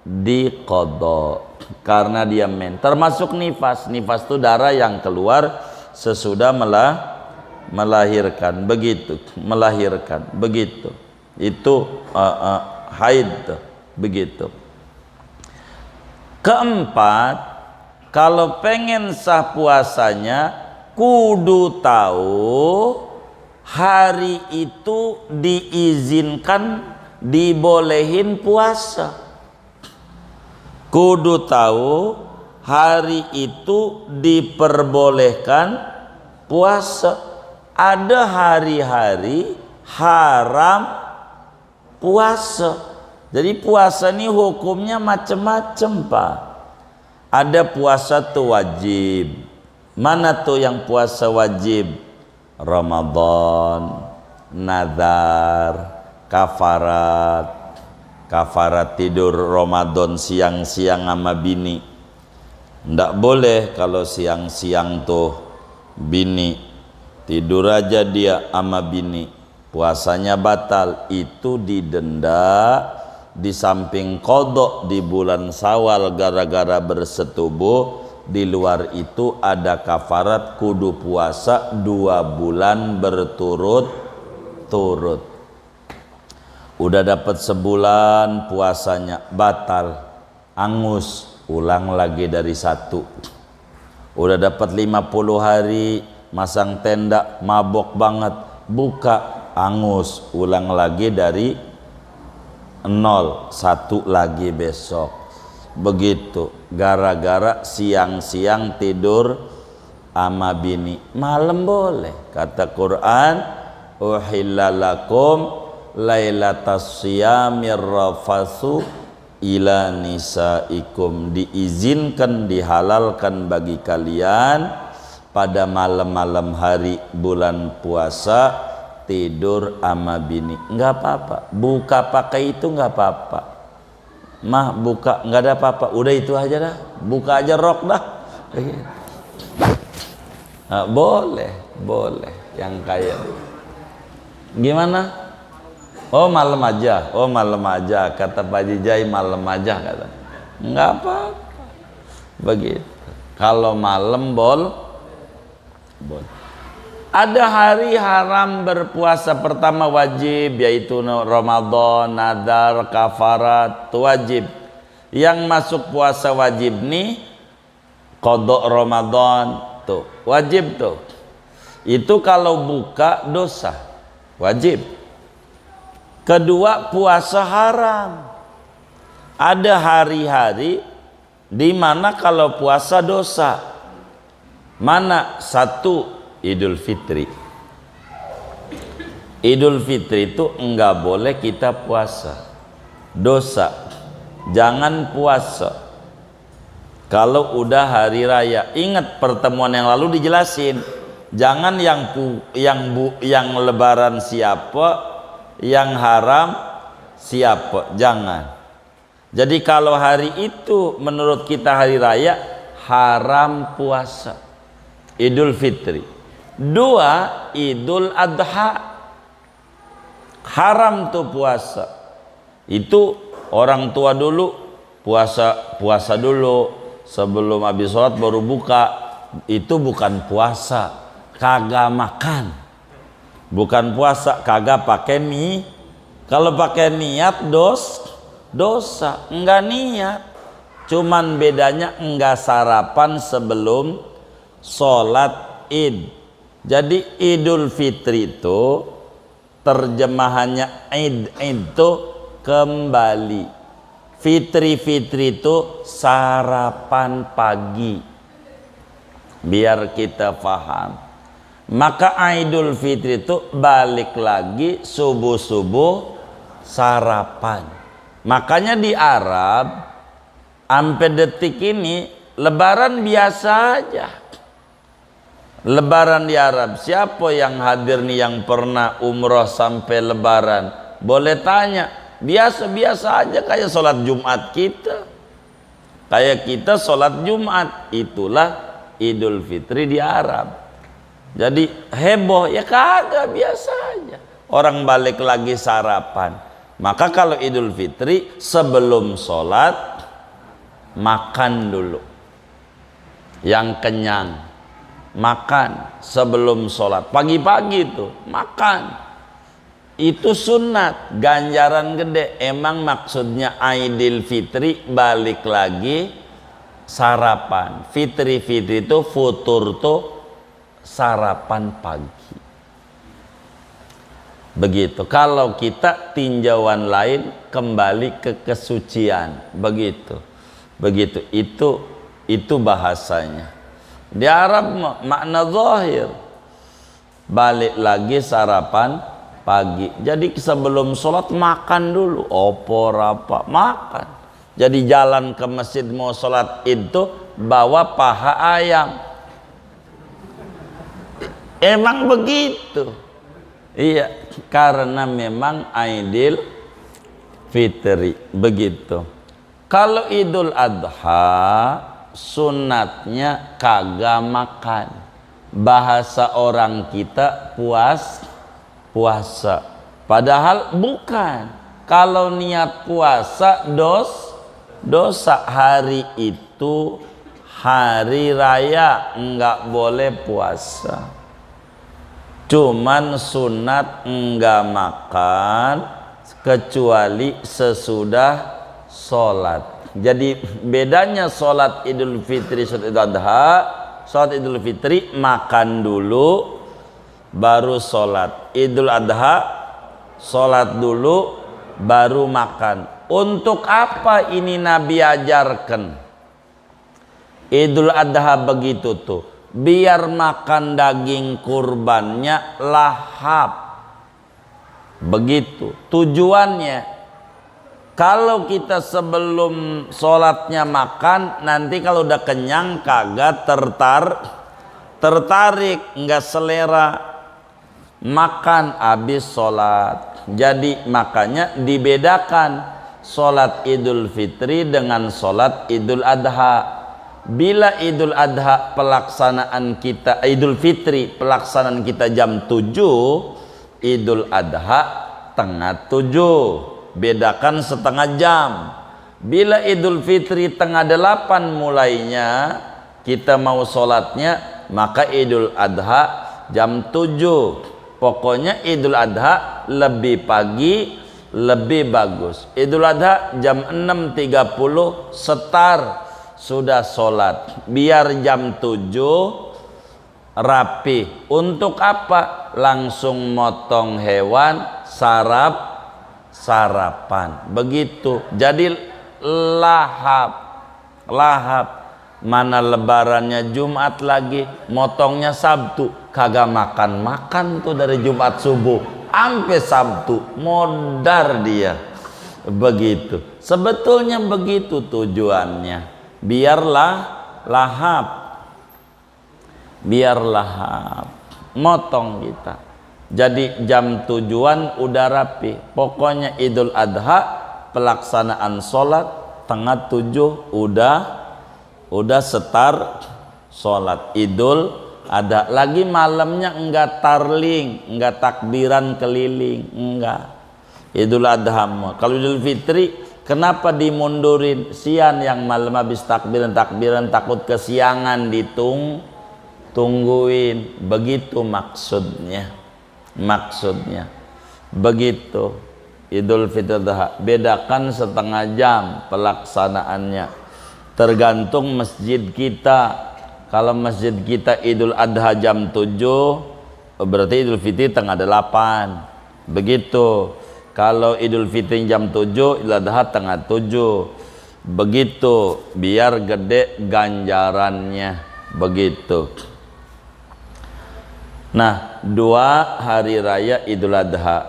diqadha karena dia termasuk nifas. Nifas itu darah yang keluar sesudah melahirkan begitu, itu haid begitu. Keempat, kalau pengen sah puasanya kudu tahu hari itu diizinkan, dibolehin puasa. Kudu tahu hari itu diperbolehkan puasa. Ada hari-hari haram puasa. Jadi puasa ini hukumnya macam-macam Pak. Ada puasa tuh wajib. Mana tuh yang puasa wajib? Ramadan, nazar, kafarat tidur Ramadan siang-siang sama bini. Ndak boleh kalau siang-siang tuh bini tidur aja dia sama bini, puasanya batal. Itu didenda, di samping kodok di bulan Syawal gara-gara bersetubuh. Di luar itu ada kafarat kudu puasa 2 bulan berturut-turut. Udah dapat sebulan puasanya batal, angus, ulang lagi dari 1. Udah dapat 50 hari masang tenda, mabok banget, buka, angus, ulang lagi dari 0, 1 lagi besok. Begitu, gara-gara siang-siang tidur ama bini. Malam boleh, kata Quran, uhilla lakum lailatas siyamir rafatsu ila nisaikum, diizinkan, dihalalkan bagi kalian pada malam-malam hari bulan puasa tidur ama bini. Enggak apa-apa, buka pakai itu enggak apa-apa. Mah buka enggak ada apa-apa, udah itu aja dah, buka aja rok dah. Nah, boleh yang kayak gimana? Oh malam aja, kata Pak Jijai, malam aja kata. Enggak apa-apa. Begitu. Kalau malam boleh. Ada hari haram berpuasa, pertama wajib, yaitu Ramadan, nadar, kafarat, wajib. Yang masuk puasa wajib nih qada Ramadan tuh, wajib tuh. Itu kalau buka dosa, wajib. Kedua, puasa haram. Ada hari-hari di mana kalau puasa dosa. Mana? 1, Idul Fitri. Idul Fitri itu enggak boleh kita puasa, dosa. Jangan puasa kalau udah hari raya. Ingat pertemuan yang lalu dijelasin, jangan yang lebaran siapa, yang haram siapa, jangan. Jadi kalau hari itu menurut kita hari raya, haram puasa Idul Fitri. 2, Idul Adha, haram tuh puasa. Itu orang tua dulu puasa dulu sebelum habis sholat baru buka. Itu bukan puasa, kagak makan. Bukan puasa, kagak pakai mie. Kalau pakai niat dosa, enggak niat. Cuman bedanya enggak sarapan sebelum sholat Id. Jadi Idul Fitri itu terjemahannya Id itu kembali. Fitri itu sarapan pagi. Biar kita paham. Maka Idul Fitri itu balik lagi subuh-subuh sarapan. Makanya di Arab sampai detik ini lebaran biasa aja. Lebaran di Arab, siapa yang hadir nih yang pernah umroh sampai lebaran? Boleh tanya, biasa-biasa aja kayak sholat Jumat kita. Kayak kita sholat Jumat, itulah Idul Fitri di Arab. Jadi heboh, ya kagak, biasa aja. Orang balik lagi sarapan. Maka kalau Idul Fitri sebelum sholat, makan dulu. Yang kenyang. Makan sebelum sholat pagi-pagi itu makan, itu sunat, ganjaran gede. Emang maksudnya Idul Fitri balik lagi sarapan. Fitri itu futur tuh sarapan pagi. Begitu. Kalau kita tinjauan lain kembali ke kesucian. Begitu. Itu bahasanya. Di Arab makna zahir, balik lagi sarapan pagi. Jadi sebelum sholat makan dulu, opor apa, makan. Jadi jalan ke masjid mau sholat itu bawa paha ayam. Emang begitu. Iya. karena memang Idul Fitri. Begitu. Kalau Idul Adha sunatnya kagak makan. Bahasa orang kita puasa. Padahal bukan. Kalau niat puasa dosa. Hari itu hari raya, enggak boleh puasa. Cuman sunat enggak makan kecuali sesudah sholat. Jadi bedanya sholat Idul Fitri, sholat Idul Adha, sholat Idul Fitri makan dulu baru sholat. Idul Adha sholat dulu baru makan. Untuk apa ini Nabi ajarkan? Idul Adha begitu tuh, biar makan daging kurbannya lahap. Begitu tujuannya. Kalau kita sebelum sholatnya makan, nanti kalau udah kenyang kagak tertarik, nggak selera makan habis sholat. Jadi makanya dibedakan sholat Idul Fitri dengan sholat Idul Adha. Bila Idul Adha pelaksanaan kita, Idul Fitri pelaksanaan kita jam 7, Idul Adha tengah 7. Bedakan setengah jam. Bila Idul Fitri tengah 8 mulainya kita mau sholatnya, maka Idul Adha jam 7. Pokoknya Idul Adha lebih pagi lebih bagus. Idul Adha jam 6.30 setar sudah sholat, biar jam 7 rapi. Untuk apa? Langsung motong hewan, sarapan. Begitu. Jadi lahap. Mana lebarannya Jumat lagi, motongnya Sabtu. Kagak makan tuh dari Jumat subuh sampai Sabtu, modar dia. Begitu. Sebetulnya begitu tujuannya. Biarlah lahap, motong kita. Jadi jam tujuan udah rapi. Pokoknya Idul Adha pelaksanaan sholat tengah 7 udah setar sholat Idul Adha. Lagi malamnya enggak tarling, enggak takbiran keliling, enggak. Idul Adha. Kalau Idul Fitri kenapa dimundurin? Siang yang malam habis takbiran takut kesiangan ditungguin. Begitu maksudnya begitu. Idul Fitri Adha bedakan setengah jam pelaksanaannya, tergantung masjid kita. Kalau masjid kita Idul Adha jam 7, berarti Idul Fitri tengah 8. Begitu. Kalau Idul Fitri jam 7, Idul Adha tengah 7. Begitu, biar gede ganjarannya. Begitu. Nah, 2 hari raya Idul Adha.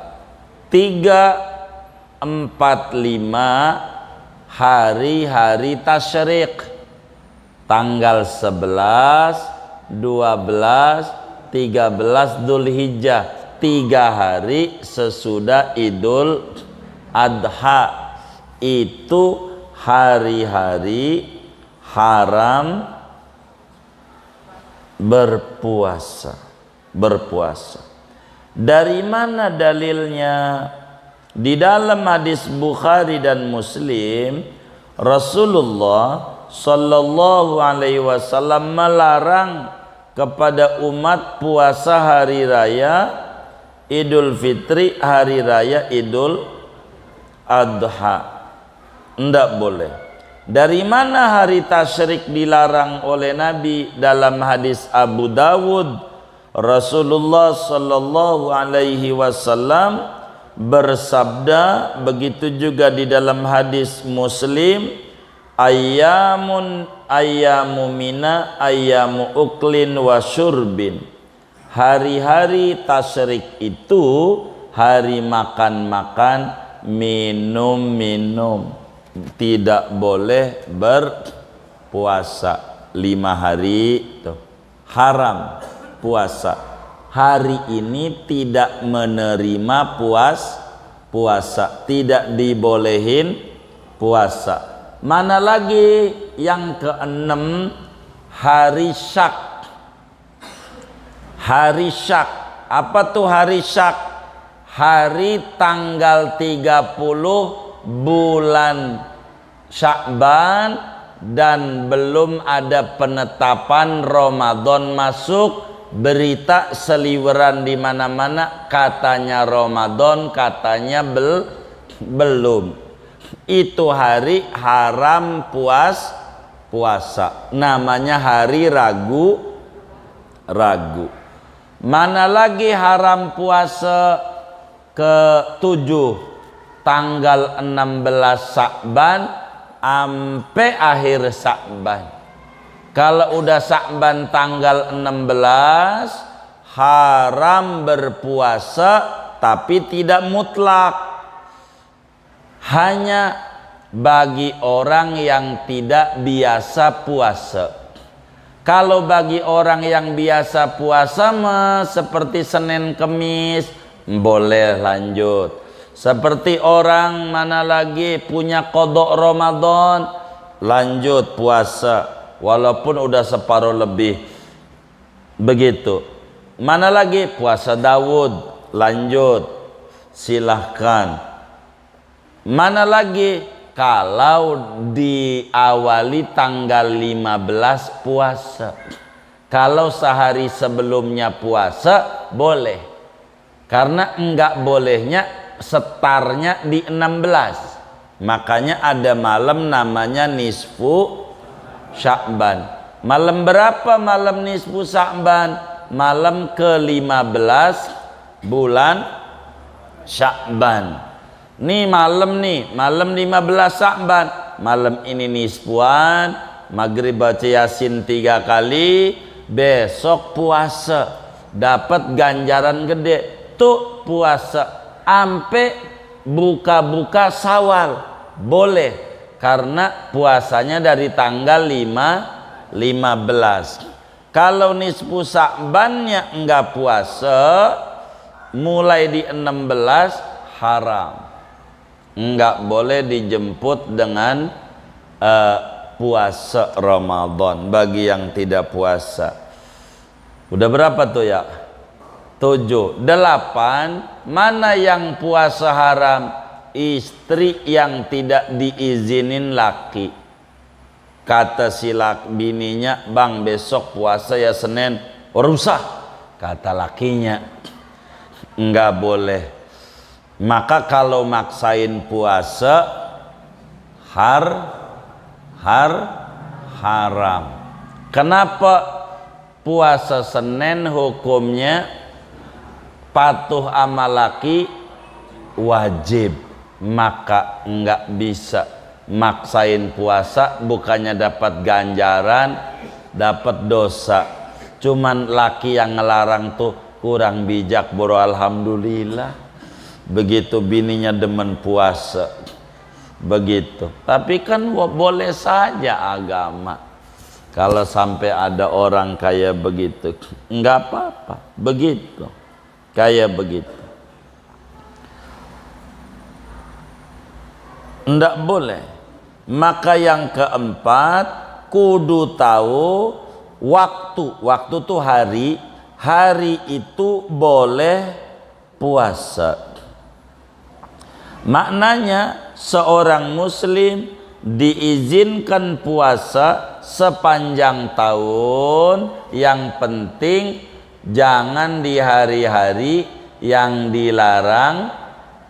3, 4, 5 hari-hari tasyrik. Tanggal 11, 12, 13 Dzulhijjah. 3 hari sesudah Idul Adha. Itu hari-hari haram berpuasa. Dari mana dalilnya? Di dalam hadis Bukhari dan Muslim, Rasulullah Sallallahu Alaihi Wasallam melarang kepada umat puasa hari raya Idul Fitri, hari raya Idul Adha. Tidak boleh. Dari mana hari tasyrik dilarang oleh Nabi? Dalam hadis Abu Dawud, Rasulullah Sallallahu Alaihi Wasallam bersabda, begitu juga di dalam hadis Muslim, ayyamu mina ayyamu uklin wa syurbin. Hari-hari tasyrik itu hari makan-makan, minum-minum. Tidak boleh berpuasa 5 hari itu haram puasa. hari ini tidak menerima puasa, tidak dibolehin puasa. Mana lagi yang keenam, hari syak. Hari syak, apa tuh hari syak? Hari tanggal 30 bulan Sya'ban dan belum ada penetapan Ramadan masuk, berita seliweran di mana-mana katanya Ramadan, katanya belum. Itu hari haram puasa. Namanya hari ragu. Mana lagi haram puasa? Ke-7 tanggal 16 Sya'ban sampai akhir Sya'ban. Kalau udah Sya'ban tanggal 16 haram berpuasa, tapi tidak mutlak, hanya bagi orang yang tidak biasa puasa. Kalau bagi orang yang biasa puasa mah seperti Senin Kemis boleh lanjut. Seperti orang mana lagi punya qodok Ramadan, lanjut puasa walaupun udah separuh lebih. Begitu. Mana lagi puasa Daud, lanjut, silahkan. Mana lagi kalau diawali tanggal 15 puasa, kalau sehari sebelumnya puasa boleh. Karena enggak bolehnya setarnya di 16. Makanya ada malam namanya nisfu Sya'ban. Malam berapa malam nisfu Sya'ban? Malam ke-15 bulan Sya'ban. Nih malam 15 Sya'ban. Malam ini nisfuan, maghrib baca Yasin 3 kali, besok puasa, dapat ganjaran gede. Tuh puasa ampe buka-buka Syawal boleh, karena puasanya dari tanggal 15. Kalau nisfu Sya'bannya enggak puasa, mulai di 16 haram, enggak boleh dijemput dengan puasa Ramadan bagi yang tidak puasa. Udah berapa tuh ya? 7. 8. Mana yang puasa haram? Istri yang tidak diizinin laki. Kata si bininya, bang besok puasa ya Senin. Rusah. Kata lakinya, enggak boleh. Maka kalau maksain puasa haram. Kenapa? Puasa Senin hukumnya patuh sama laki wajib, maka enggak bisa maksain puasa, bukannya dapat ganjaran, dapat dosa. Cuman laki yang ngelarang tuh kurang bijak, bro. Alhamdulillah begitu bininya demen puasa begitu. Tapi kan boleh saja agama. Kalau sampai ada orang kayak begitu, enggak apa-apa begitu. Kayak begitu ndak boleh. Maka yang keempat, kudu tahu waktu tuh hari itu boleh puasa. Maknanya seorang muslim diizinkan puasa sepanjang tahun, yang penting jangan di hari-hari yang dilarang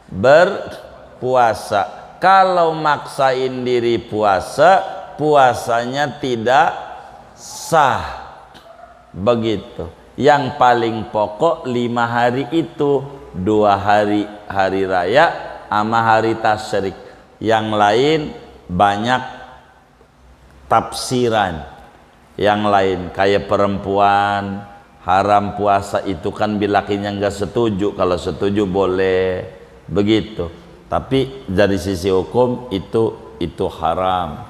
berpuasa. Kalau maksain diri puasa, puasanya tidak sah. Begitu. Yang paling pokok 5 hari itu, 2 hari hari raya sama hari tasyrik. Yang lain banyak tafsiran. Yang lain kayak perempuan haram puasa itu kan bilakinya nggak setuju. Kalau setuju boleh begitu, tapi dari sisi hukum itu haram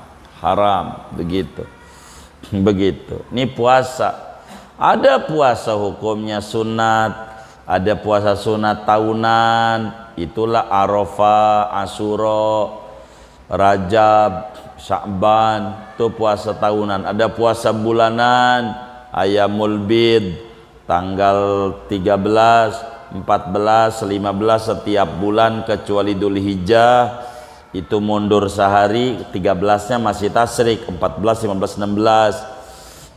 begitu. Ini puasa Ada puasa hukumnya sunat, ada puasa sunat tahunan, itulah Arafah, Asyura, Rajab, Sya'ban, itu puasa tahunan. Ada puasa bulanan, Ayyamul Bid, tanggal 13, 14, 15 setiap bulan kecuali Dzulhijjah, itu mundur sehari, 13-nya masih tasyrik, 14, 15, 16.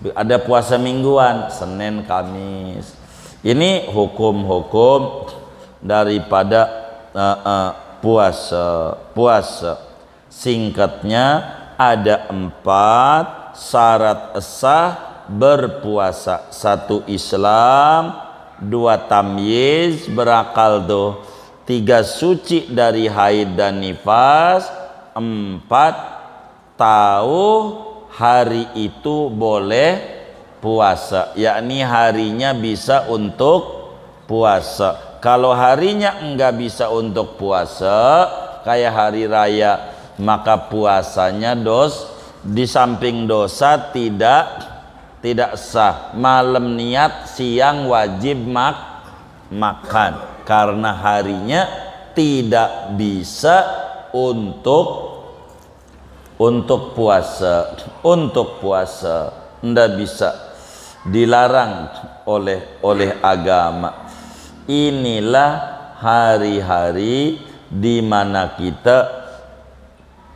Ada puasa mingguan, Senin, Kamis. Ini hukum-hukum daripada puasa. Singkatnya ada 4 syarat sah berpuasa. 1 Islam, 2 tamyiz, berakal tuh, 3 suci dari haid dan nifas, 4 tahu hari itu boleh puasa, yakni harinya bisa untuk puasa. Kalau harinya enggak bisa untuk puasa, kayak hari raya, maka puasanya di samping dosa tidak sah. Malam niat, siang wajib makan, karena harinya tidak bisa untuk puasa. Untuk puasa tidak bisa, dilarang oleh agama. Inilah hari-hari di mana kita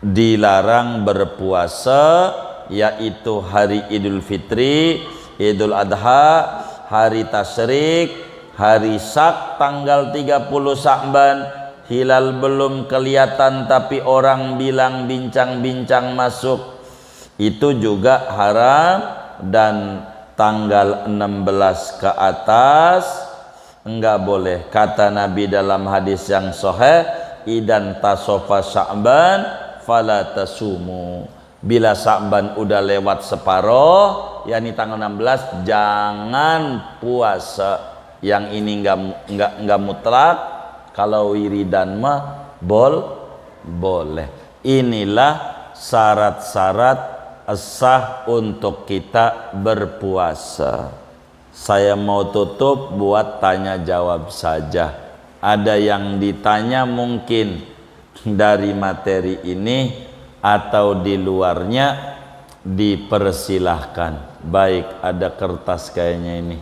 dilarang berpuasa, yaitu hari Idul Fitri, Idul Adha, hari Tasyrik, hari Syak tanggal 30 Sya'ban, hilal belum kelihatan tapi orang bilang bincang-bincang masuk, itu juga haram. Dan tanggal 16 ke atas enggak boleh. Kata Nabi dalam hadis yang sahih, idan tasofa Sya'ban fala tasumu. Bila Sya'ban udah lewat separuh, yakni tanggal 16, jangan puasa. Yang ini enggak mutlak. Kalau wiridan mah boleh. Inilah syarat-syarat sah untuk kita berpuasa. Saya mau tutup buat tanya jawab saja. Ada yang ditanya mungkin dari materi ini atau di luarnya, dipersilahkan. Baik, ada kertas kayaknya ini.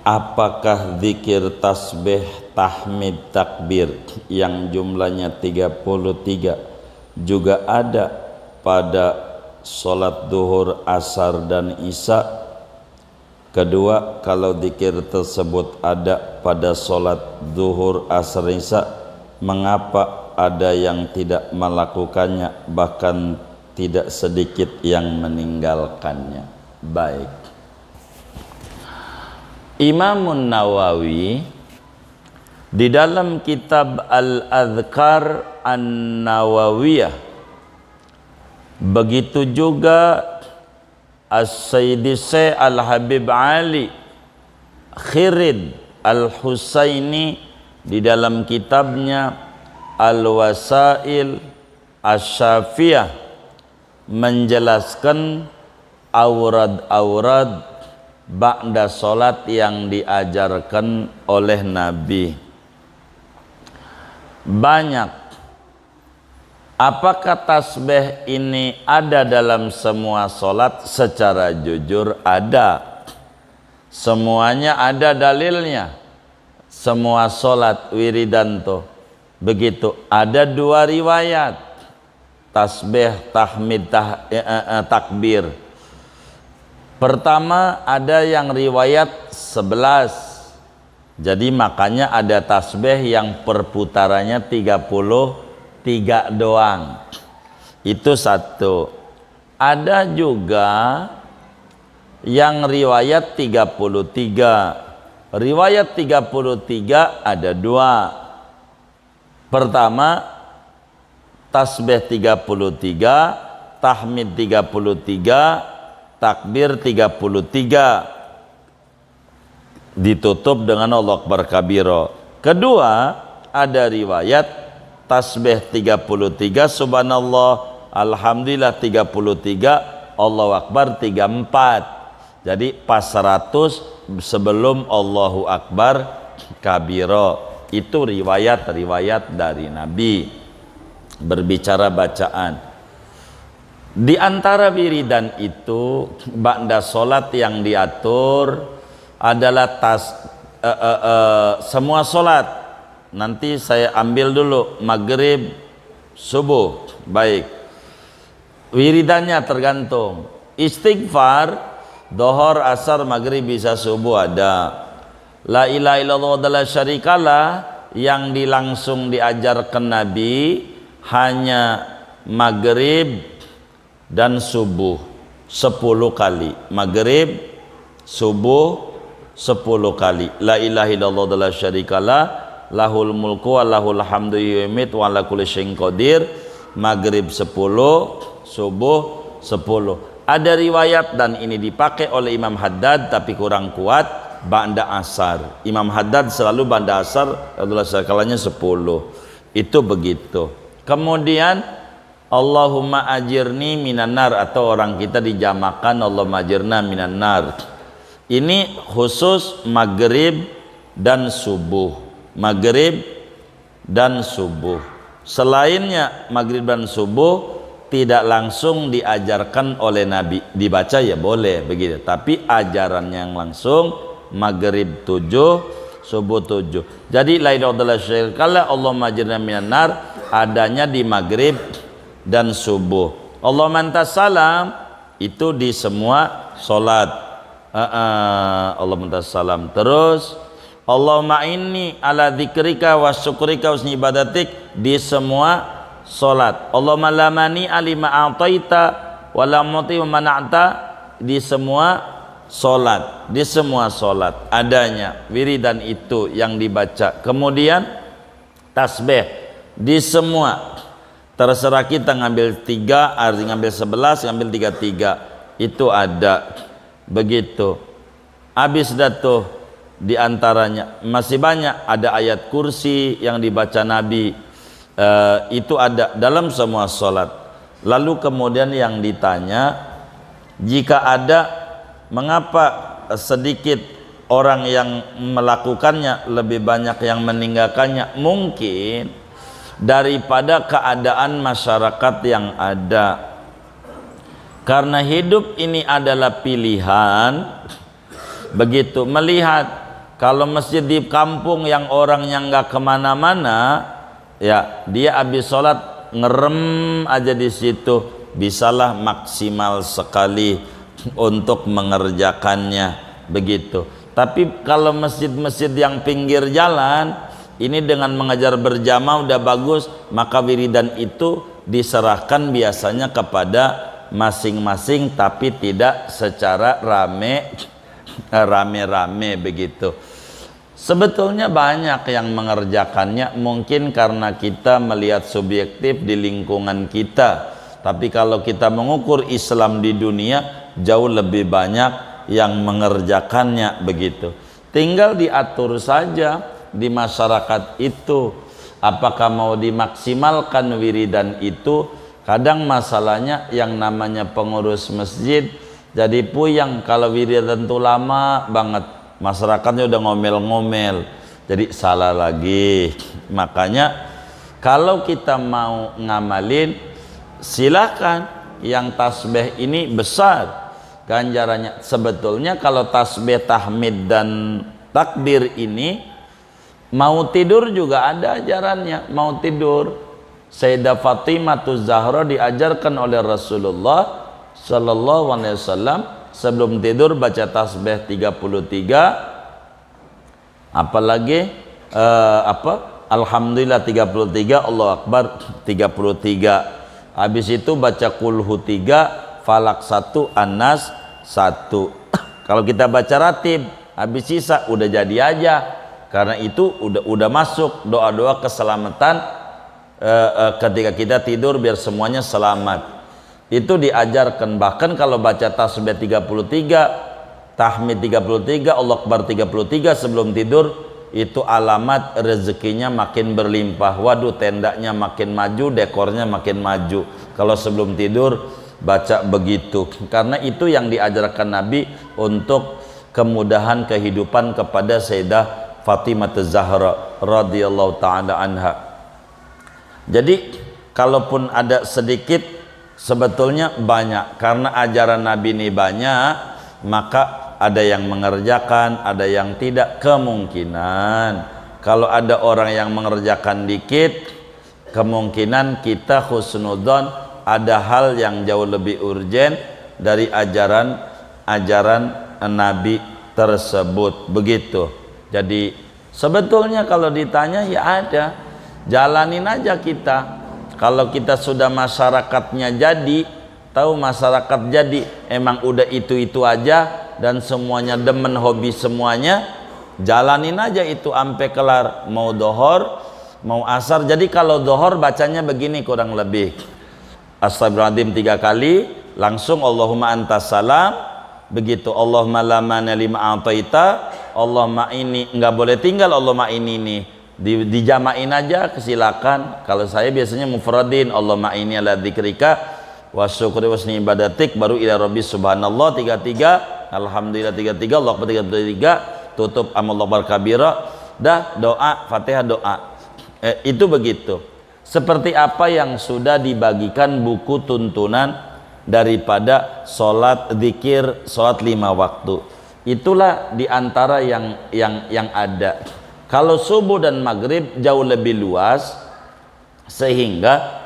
Apakah zikir tasbih, tahmid, takbir yang jumlahnya 33 juga ada pada sholat duhur, asar, dan isya? Kedua, kalau zikir tersebut ada pada sholat duhur, asar, isya, mengapa ada yang tidak melakukannya, bahkan tidak sedikit yang meninggalkannya? Baik, Imamun Nawawi di dalam kitab Al-Adhkar An-Nawawiyah, begitu juga As-Sayyidi Syekh Al-Habib Ali Khirid Al-Husaini di dalam kitabnya Al-Wasail Asy-Syafiyah menjelaskan aurad-aurad ba'da solat yang diajarkan oleh Nabi. Banyak. Apakah tasbih ini ada dalam semua solat? Secara jujur ada. Semuanya ada dalilnya. Semua solat wiridan tuh begitu. Ada 2 riwayat tasbih, tahmid, takbir. Pertama, ada yang riwayat 11. Jadi makanya ada tasbih yang perputarannya 33 doang. Itu satu. Ada juga yang riwayat 33. Riwayat 33 ada 2. Pertama, tasbih 33, tahmid 33, takbir 33, ditutup dengan Allahu Akbar kabira. Kedua, ada riwayat tasbih 33, subhanallah, alhamdulillah 33, Allahu Akbar 34. Jadi pas 100 sebelum Allahu Akbar kabira. Itu riwayat-riwayat dari Nabi berbicara bacaan. Di antara wiridan itu ba'da solat yang diatur adalah semua solat. Nanti saya ambil dulu maghrib, subuh, baik. Wiridannya tergantung. Istighfar, dohor, asar, maghrib, bisa subuh ada. La ilaha illallah wa la syarikalah yang langsung diajarkan Nabi hanya maghrib dan subuh 10 kali. Maghrib, subuh 10 kali. La ilaha illallah wa la syarikalah, lahul mulku wa lahul hamdu yu'mit wa ala kulli syai'in qadir. Maghrib 10, subuh 10. Ada riwayat dan ini dipakai oleh Imam Haddad tapi kurang kuat, ba'da asar. Imam Haddad selalu ba'da asar adalah sekalanya 10. Itu begitu. Kemudian Allahumma ajirni minan nar, atau orang kita dijamakan Allahumma ajirna minan nar. Ini khusus maghrib dan subuh. Maghrib dan subuh. Selainnya maghrib dan subuh tidak langsung diajarkan oleh Nabi. Dibaca ya boleh begitu, tapi ajaran yang langsung maghrib 7, subuh 7. Jadi la ilaha illallah syirkallah Allahumma ajirna minan nar adanya di maghrib dan subuh. Allahumma antas salam itu di semua solat. Allahumma antas salam. Terus Allahumma inni ala dzikrika wa syukrika wa husni ibadatik di semua solat. Allahumma lamani alima a'taita wa lam muti wa mana'ta di semua solat. Di semua solat adanya wiridan itu yang dibaca. Kemudian tasbih di semua, terserah kita ngambil 3, arti ngambil 11, ngambil 33, itu ada begitu. Habis dah tuh, di antaranya masih banyak, ada ayat kursi yang dibaca Nabi, itu ada dalam semua solat. Lalu kemudian yang ditanya, jika ada, mengapa sedikit orang yang melakukannya, lebih banyak yang meninggalkannya? Mungkin daripada keadaan masyarakat yang ada. Karena hidup ini adalah pilihan. Begitu melihat, kalau masjid di kampung yang orangnya nggak kemana-mana, ya dia habis sholat ngerem aja di situ, bisalah maksimal sekali untuk mengerjakannya begitu. Tapi kalau masjid-masjid yang pinggir jalan ini dengan mengajar berjamaah udah bagus, maka wiridan itu diserahkan biasanya kepada masing-masing, tapi tidak secara rame-rame begitu. Sebetulnya banyak yang mengerjakannya, mungkin karena kita melihat subjektif di lingkungan kita. Tapi kalau kita mengukur Islam di dunia, jauh lebih banyak yang mengerjakannya begitu. Tinggal diatur saja di masyarakat itu, apakah mau dimaksimalkan wiridan itu. Kadang masalahnya yang namanya pengurus masjid jadi puyeng kalau wiridan itu lama banget, masyarakatnya udah ngomel-ngomel, jadi salah lagi. Makanya kalau kita mau ngamalin, silakan. Yang tasbih ini besar ganjarannya. Sebetulnya kalau tasbih, tahmid dan takbir ini mau tidur juga ada ajarannya. Mau tidur, Sayyidah Fatimah Zahra diajarkan oleh Rasulullah sallallahu alaihi wasallam sebelum tidur baca tasbih 33, apalagi alhamdulillah 33, Allahu Akbar 33. Habis itu baca kulhu 3, falak 1, An-Nas 1. Kalau kita baca ratib, habis sisa udah jadi aja. Karena itu udah masuk doa-doa keselamatan ketika kita tidur biar semuanya selamat. Itu diajarkan. Bahkan kalau baca tasbih 33, tahmid 33, Allah Akbar 33 sebelum tidur, itu alamat rezekinya makin berlimpah. Waduh, tendanya makin maju, dekornya makin maju kalau sebelum tidur baca begitu, karena itu yang diajarkan Nabi untuk kemudahan kehidupan kepada Sayyidah Fatimah Az-Zahra radhiyallahu taala anha. Jadi kalaupun ada sedikit, sebetulnya banyak, karena ajaran Nabi ini banyak, maka ada yang mengerjakan, ada yang tidak. Kemungkinan kalau ada orang yang mengerjakan dikit, kemungkinan kita husnudzon ada hal yang jauh lebih urgen dari ajaran Nabi tersebut, begitu. Jadi sebetulnya kalau ditanya ya ada, jalanin aja kita. Kalau kita sudah masyarakatnya jadi, tahu masyarakat jadi emang udah itu aja dan semuanya demen, hobi semuanya, jalanin aja itu sampai kelar, mau dohor mau asar. Jadi kalau dohor bacanya begini kurang lebih, Astagfirullahaladzim 3 kali, langsung Allahumma antas salam, begitu. Allahumma la mani lima a'taita, Allahumma ini, nggak boleh tinggal Allahumma ini nih, dijamain aja, silakan. Kalau saya biasanya mufradin, Allahumma ini ala dzikrika wa syukri wa husni ibadatik, baru ila rabbi subhanallah 33, alhamdulillah 33, Allah akbar 33, tutup amallahu kabira, dah doa Fatihah doa. Itu begitu. Seperti apa yang sudah dibagikan buku tuntunan daripada sholat zikir, sholat 5 waktu. Itulah diantara yang ada. Kalau subuh dan maghrib jauh lebih luas, sehingga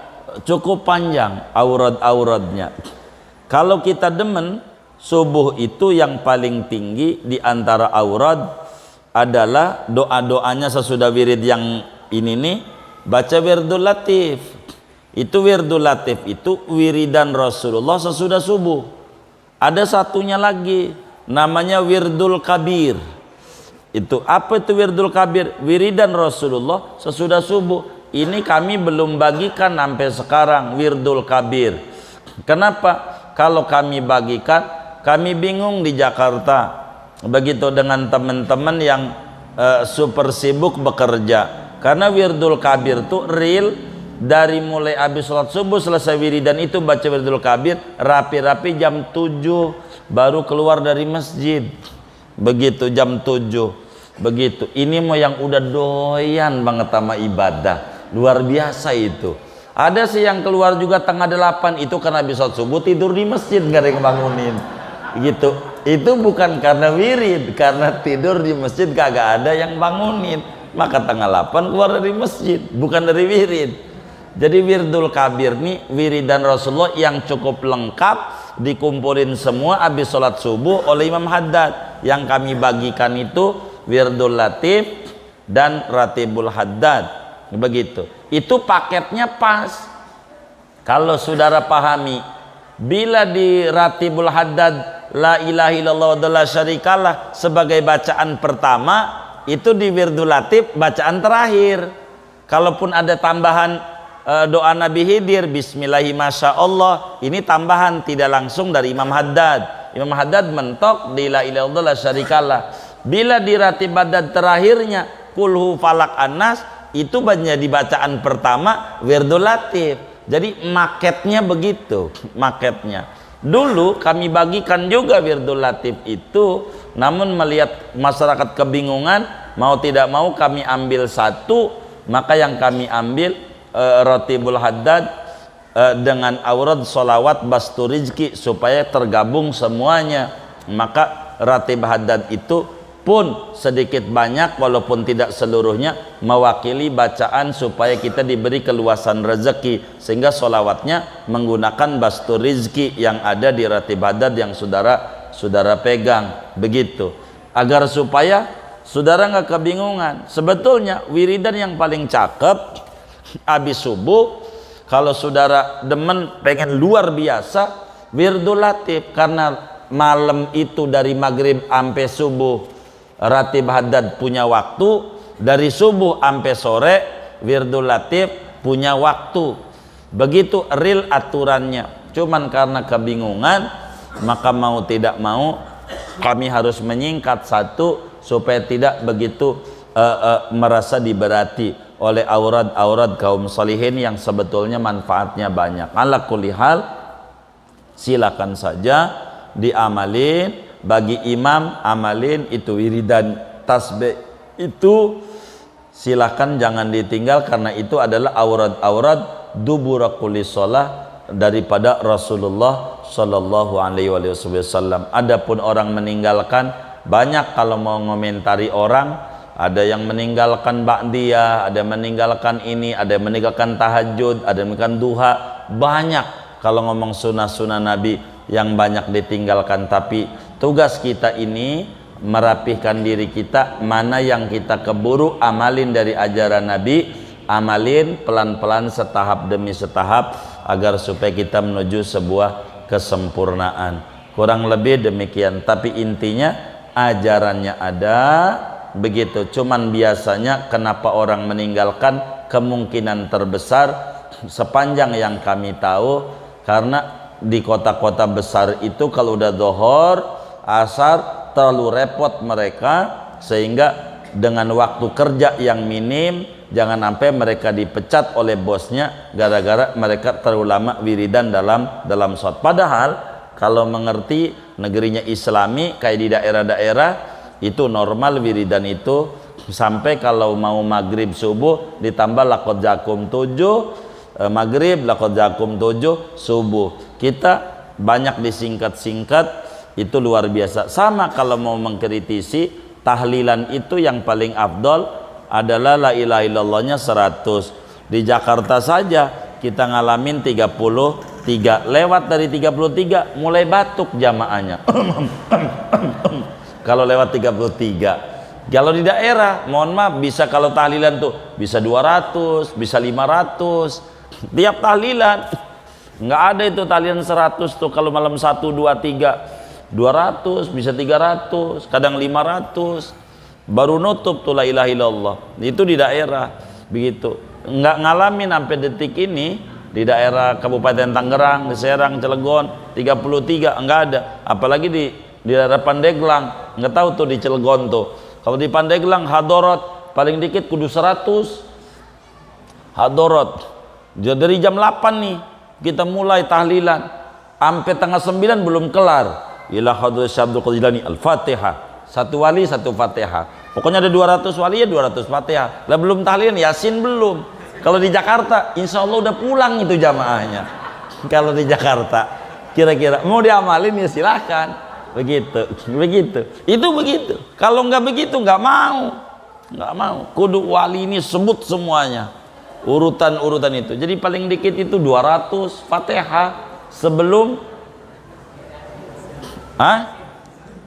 cukup panjang aurad-auradnya. Kalau kita demen, subuh itu yang paling tinggi diantara aurad adalah doa-doanya sesudah wirid yang ini nih, baca wirdul latif. Itu wirdul latif itu wiridan Rasulullah sesudah subuh. Ada satunya lagi namanya wirdul kabir. Itu apa itu wirdul kabir? Wiridan Rasulullah sesudah subuh. Ini kami belum bagikan sampai sekarang wirdul kabir. Kenapa? Kalau kami bagikan, kami bingung di Jakarta. Begitu dengan teman-teman yang super sibuk bekerja. Karena wirdul kabir itu real, dari mulai habis sholat subuh selesai wiridan itu baca wirdul kabir, rapi-rapi jam 7 baru keluar dari masjid. Begitu jam 7. Begitu. Ini mau yang udah doyan banget sama ibadah. Luar biasa itu. Ada sih yang keluar juga tengah 8, itu karena habis sholat subuh tidur di masjid, gak ada yang bangunin. Gitu. Itu bukan karena wirid, karena tidur di masjid kagak ada yang bangunin. Maka tengah 8 keluar dari masjid, bukan dari wirid. Jadi wirdul kabir nih wiridan Rasulullah yang cukup lengkap, dikumpulin semua habis sholat subuh oleh Imam Haddad. Yang kami bagikan itu wirdul latif dan ratibul haddad. Begitu. Itu paketnya pas. Kalau saudara pahami, bila di ratibul haddad la ilaha illallah wa la syarikalah sebagai bacaan pertama, itu di wirdul latif bacaan terakhir. Kalaupun ada tambahan doa Nabi Khidir bismillahi masyaallah, ini tambahan tidak langsung dari Imam Haddad. Imam Haddad mentok di la ilaha illallah la syarikalah. Bila di ratib haddad terakhirnya kulhu falak anas, itu menjadi bacaan pertama wirdul latif. Jadi maketnya begitu, maketnya. Dulu kami bagikan juga wirdul latif itu, namun melihat masyarakat kebingungan, mau tidak mau kami ambil satu, maka yang kami ambil ratibul haddad dengan aurad sholawat bastu rizki supaya tergabung semuanya. Maka ratib haddad itu pun sedikit banyak walaupun tidak seluruhnya mewakili bacaan supaya kita diberi keluasan rezeki, sehingga sholawatnya menggunakan bastu rizki yang ada di ratib haddad yang saudara pegang. Begitu, agar supaya saudara nggak kebingungan. Sebetulnya wiridan yang paling cakep habis subuh, kalau saudara demen pengen luar biasa, wirdul latif. Karena malam itu dari maghrib sampai subuh ratib haddad punya waktu, dari subuh sampai sore wirdul latif punya waktu. Begitu real aturannya. Cuman karena kebingungan, maka mau tidak mau kami harus menyingkat satu supaya tidak begitu merasa diberati oleh aurat-aurat kaum salihin yang sebetulnya manfaatnya banyak. Ala kulli hal, silakan saja diamalin. Bagi imam, amalin itu wiridan tasbih itu silakan jangan ditinggal, karena itu adalah aurat-aurat dubura kulli shalah daripada Rasulullah Shallallahu Alaihi Wasallam. Adapun orang meninggalkan, banyak kalau mau ngomentari orang, ada yang meninggalkan ba'diyah, ada yang meninggalkan ini, ada yang meninggalkan tahajud, ada yang meninggalkan duha, banyak kalau ngomong sunnah-sunnah Nabi yang banyak ditinggalkan. Tapi tugas kita ini merapihkan diri kita, mana yang kita keburu amalin dari ajaran Nabi, amalin pelan-pelan setahap demi setahap agar supaya kita menuju sebuah kesempurnaan. Kurang lebih demikian. Tapi intinya ajarannya ada begitu. Cuman biasanya kenapa orang meninggalkan, kemungkinan terbesar sepanjang yang kami tahu, karena di kota-kota besar itu kalau udah dohor, asar, terlalu repot mereka, sehingga dengan waktu kerja yang minim, jangan sampai mereka dipecat oleh bosnya gara-gara mereka terlalu lama wiridan dalam sholat. Padahal kalau mengerti negerinya Islami kayak di daerah-daerah itu normal wiridan itu sampai kalau mau maghrib subuh ditambah lakot jakum 7, maghrib lakot jakum 7, subuh. Kita banyak disingkat-singkat, itu luar biasa. Sama kalau mau mengkritisi tahlilan itu yang paling afdol adalah la ilaha illallahnya 100. Di Jakarta saja kita ngalamin 33, lewat dari 33 mulai batuk jamaahnya. Kalau lewat 33, kalau di daerah mohon maaf bisa, kalau tahlilan tuh bisa 200, bisa 500 tiap tahlilan. Nggak ada itu tahlilan 100 tuh. Kalau malam 1, 2, 3 200, bisa 300, kadang 500 baru nutup tuh la ilaha illallah. Itu di daerah begitu. Nggak ngalamin sampai detik ini di daerah Kabupaten Tangerang, di Serang, Cilegon 33 enggak ada. Apalagi di daerah Pandeglang, nggak tahu tuh di Cilegon tuh. Kalau di Pandeglang hadorot paling dikit kudu 100 hadorot. Dari jam 8 nih kita mulai tahlilan sampai tengah 9 belum kelar. Ila hadrat Syabdul Qadir Jilani Al-Fatihah, satu wali satu Fatihah. Pokoknya ada 200 wali ya 200 Fatihah. Lah belum tahlilan Yasin belum. Kalau di Jakarta insya Allah udah pulang itu jamaahnya. Kalau di Jakarta kira-kira mau diamalin ya silahkan. Begitu. Itu begitu. Kalau nggak begitu nggak mau. Kudu wali ini sebut semuanya, urutan itu. Jadi paling dikit itu 200 Fatihah sebelum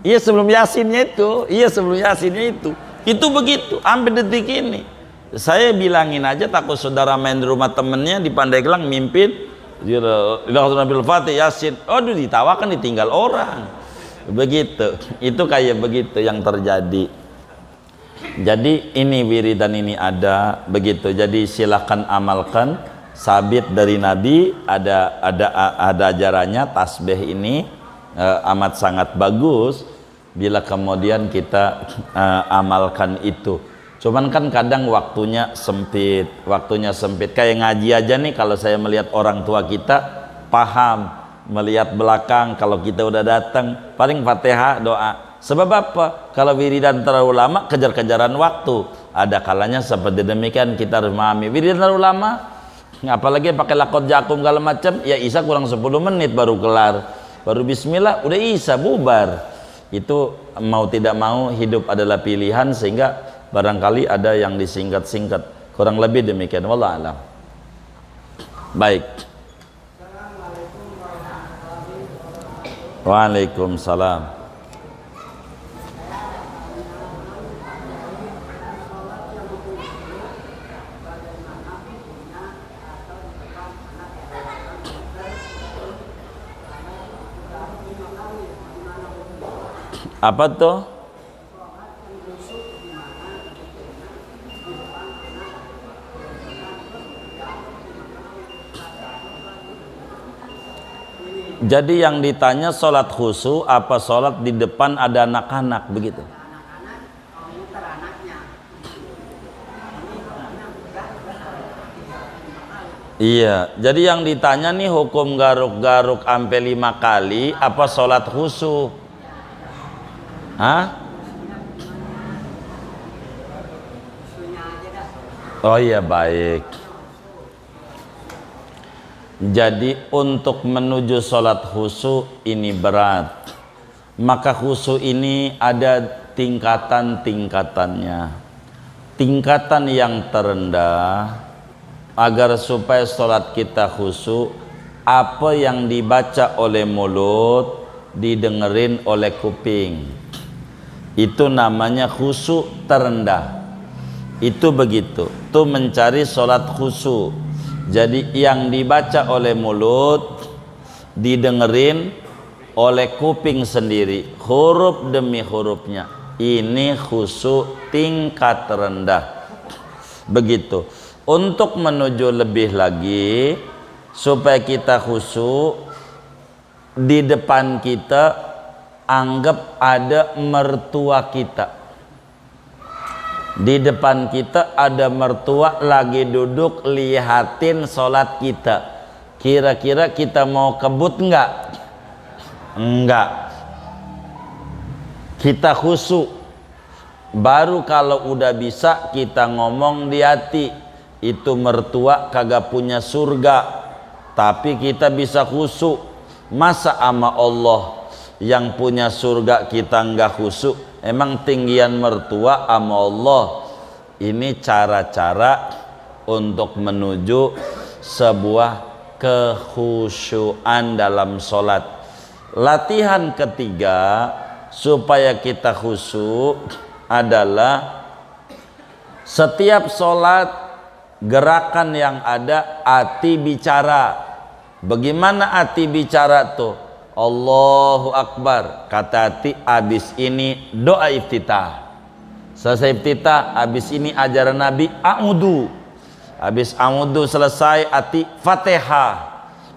iya sebelum Yasinnya itu. Itu begitu sampai detik ini. Saya bilangin aja, takut saudara main di rumah temennya di Pandeglang mimpin Nabil Fatih Yasin, aduh ditawakan ditinggal orang. Begitu. Itu kayak begitu yang terjadi. Jadi ini wiridan ini ada begitu. Jadi silakan amalkan, sabit dari Nabi, ada ajarannya tasbih ini. Amat sangat bagus bila kemudian kita amalkan itu. Cuman kan kadang waktunya sempit kayak ngaji aja nih. Kalau saya melihat orang tua kita paham, melihat belakang, kalau kita udah datang paling Fatihah doa. Sebab apa? Kalau wiridan terlalu lama kejar-kejaran waktu, ada kalanya seperti demikian. Kita harus memahami wiridan terlalu lama, apalagi pakai lakot jakum segala macam, ya Isya kurang 10 menit baru kelar. Baru bismillah udah Isya bubar. Itu mau tidak mau hidup adalah pilihan, sehingga barangkali ada yang disingkat-singkat. Kurang lebih demikian, wallahu a'lam. Baik. Waalaikumsalam. Apa tuh? Jadi yang ditanya sholat khusyuk apa sholat di depan ada anak-anak begitu? Iya, jadi yang ditanya nih hukum garuk-garuk sampai 5 kali apa sholat khusyuk? Hah? Oh iya, baik. Jadi untuk menuju sholat khusyuk ini berat. Maka khusyuk ini ada tingkatan-tingkatannya. Tingkatan yang terendah, agar supaya sholat kita khusyuk, apa yang dibaca oleh mulut didengerin oleh kuping. Itu namanya khusyuk terendah. Itu begitu. Itu mencari sholat khusyuk. Jadi yang dibaca oleh mulut didengerin oleh kuping sendiri, huruf demi hurufnya. Ini khusyuk tingkat rendah. Begitu. Untuk menuju lebih lagi supaya kita khusyuk, di depan kita anggap ada mertua kita. Di depan kita ada mertua lagi duduk lihatin sholat kita. Kira-kira kita mau kebut enggak? Enggak. Kita khusyuk. Baru kalau udah bisa kita ngomong di hati, itu mertua kagak punya surga, tapi kita bisa khusyuk. Masa ama Allah yang punya surga kita enggak khusyuk? Emang tinggian mertua ama Allah. Ini cara-cara untuk menuju sebuah kekhusyuan dalam sholat. Latihan ketiga supaya kita khusyuk adalah setiap sholat gerakan yang ada hati bicara. Bagaimana hati bicara tuh? Allahu Akbar, kata hati, abis ini doa iftitah. Selesai iftitah, abis ini ajaran Nabi a'udhu. Abis a'udhu selesai hati Fatihah.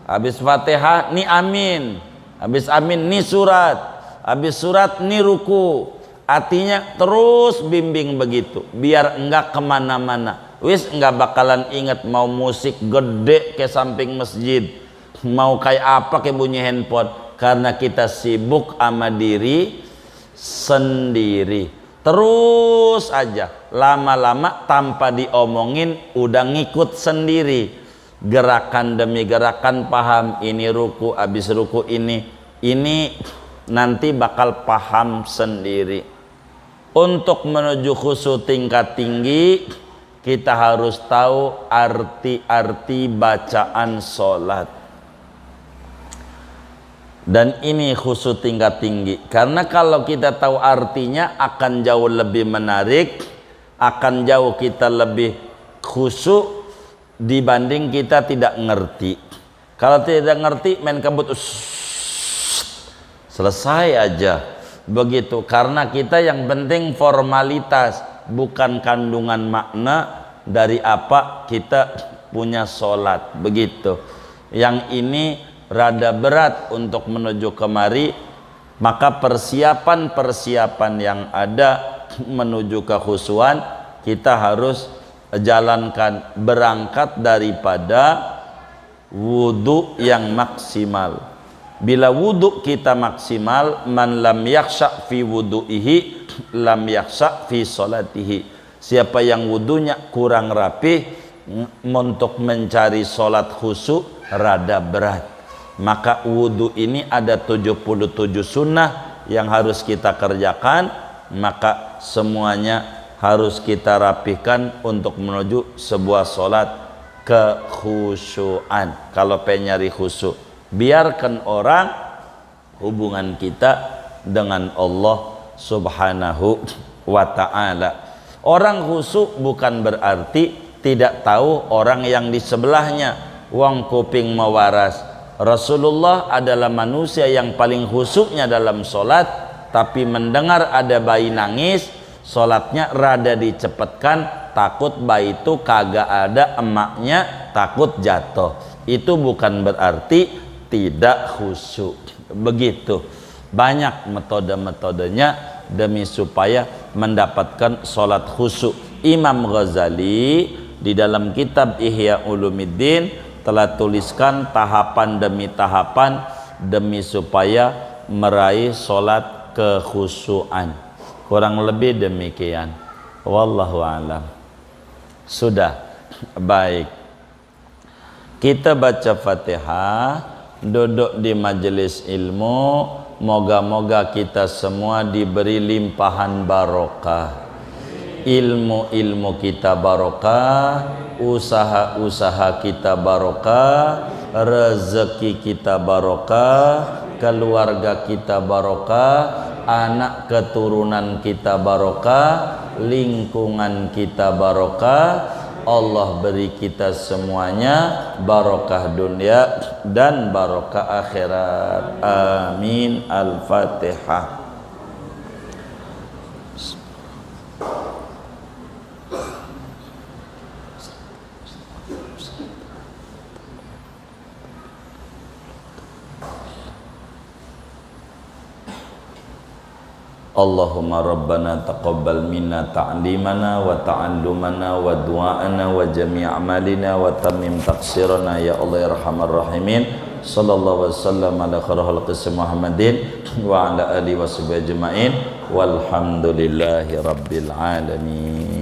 Abis Fatihah ni amin. Abis amin ni surat. Abis surat ni ruku. Hatinya terus bimbing begitu, biar enggak kemana-mana. Wis enggak bakalan ingat mau musik gede ke samping masjid, mau kayak apa ke bunyi handphone. Karena kita sibuk sama diri sendiri. Terus aja, lama-lama tanpa diomongin udah ngikut sendiri. Gerakan demi gerakan paham, ini ruku, habis ruku ini nanti bakal paham sendiri. Untuk menuju khusyuk tingkat tinggi, kita harus tahu arti-arti bacaan sholat. Dan ini khusyuk tingkat tinggi, karena kalau kita tahu artinya akan jauh lebih menarik, akan jauh kita lebih khusyuk dibanding kita tidak ngerti. Kalau tidak ngerti main kebut, selesai aja begitu. Karena kita yang penting formalitas, bukan kandungan makna dari apa kita punya sholat begitu. Yang ini rada berat untuk menuju kemari, maka persiapan-persiapan yang ada menuju kekhusyuan kita harus jalankan, berangkat daripada wudu yang maksimal. Bila wudu kita maksimal, man lam yakhsha fi wudu'ihi lam yakhsha fi sholatihi. Siapa yang wudunya kurang rapih, untuk mencari sholat khusyuk rada berat. Maka wudhu ini ada 77 sunnah yang harus kita kerjakan, maka semuanya harus kita rapihkan untuk menuju sebuah sholat kekhusyuan. Kalau pengen nyari khusyuk, biarkan orang hubungan kita dengan Allah subhanahu wa ta'ala. Orang khusyuk bukan berarti tidak tahu orang yang di sebelahnya. Wong kuping mewaras. Rasulullah adalah manusia yang paling khusyuknya dalam sholat, tapi mendengar ada bayi nangis, sholatnya rada dicepatkan, takut bayi itu kagak ada emaknya, takut jatuh. Itu bukan berarti tidak khusyuk. Begitu banyak metode-metodenya demi supaya mendapatkan sholat khusyuk. Imam Ghazali di dalam kitab Ihya Ulumuddin telah tuliskan tahapan demi tahapan demi supaya meraih sholat kekhusyuan. Kurang lebih demikian. Wallahu a'lam. Sudah, baik. Kita baca Fatihah, duduk di majelis ilmu. Moga-moga kita semua diberi limpahan barokah. Ilmu-ilmu kita barokah, usaha-usaha kita barokah, rezeki kita barokah, keluarga kita barokah, anak keturunan kita barokah, lingkungan kita barokah. Allah beri kita semuanya barokah dunia dan barokah akhirat. Amin. Al-Fatihah. Allahumma rabbana taqabbal minna ta'limana wa ta'allumana wa du'ana wa jami' amalina wa tammim taqsirana ya Allah ya Arhamar Rahimin. Sallallahu wasallam ala khairil khalqi Muhammadin wa ala alihi wa sahbihi ajma'in walhamdulillahi rabbil alamin.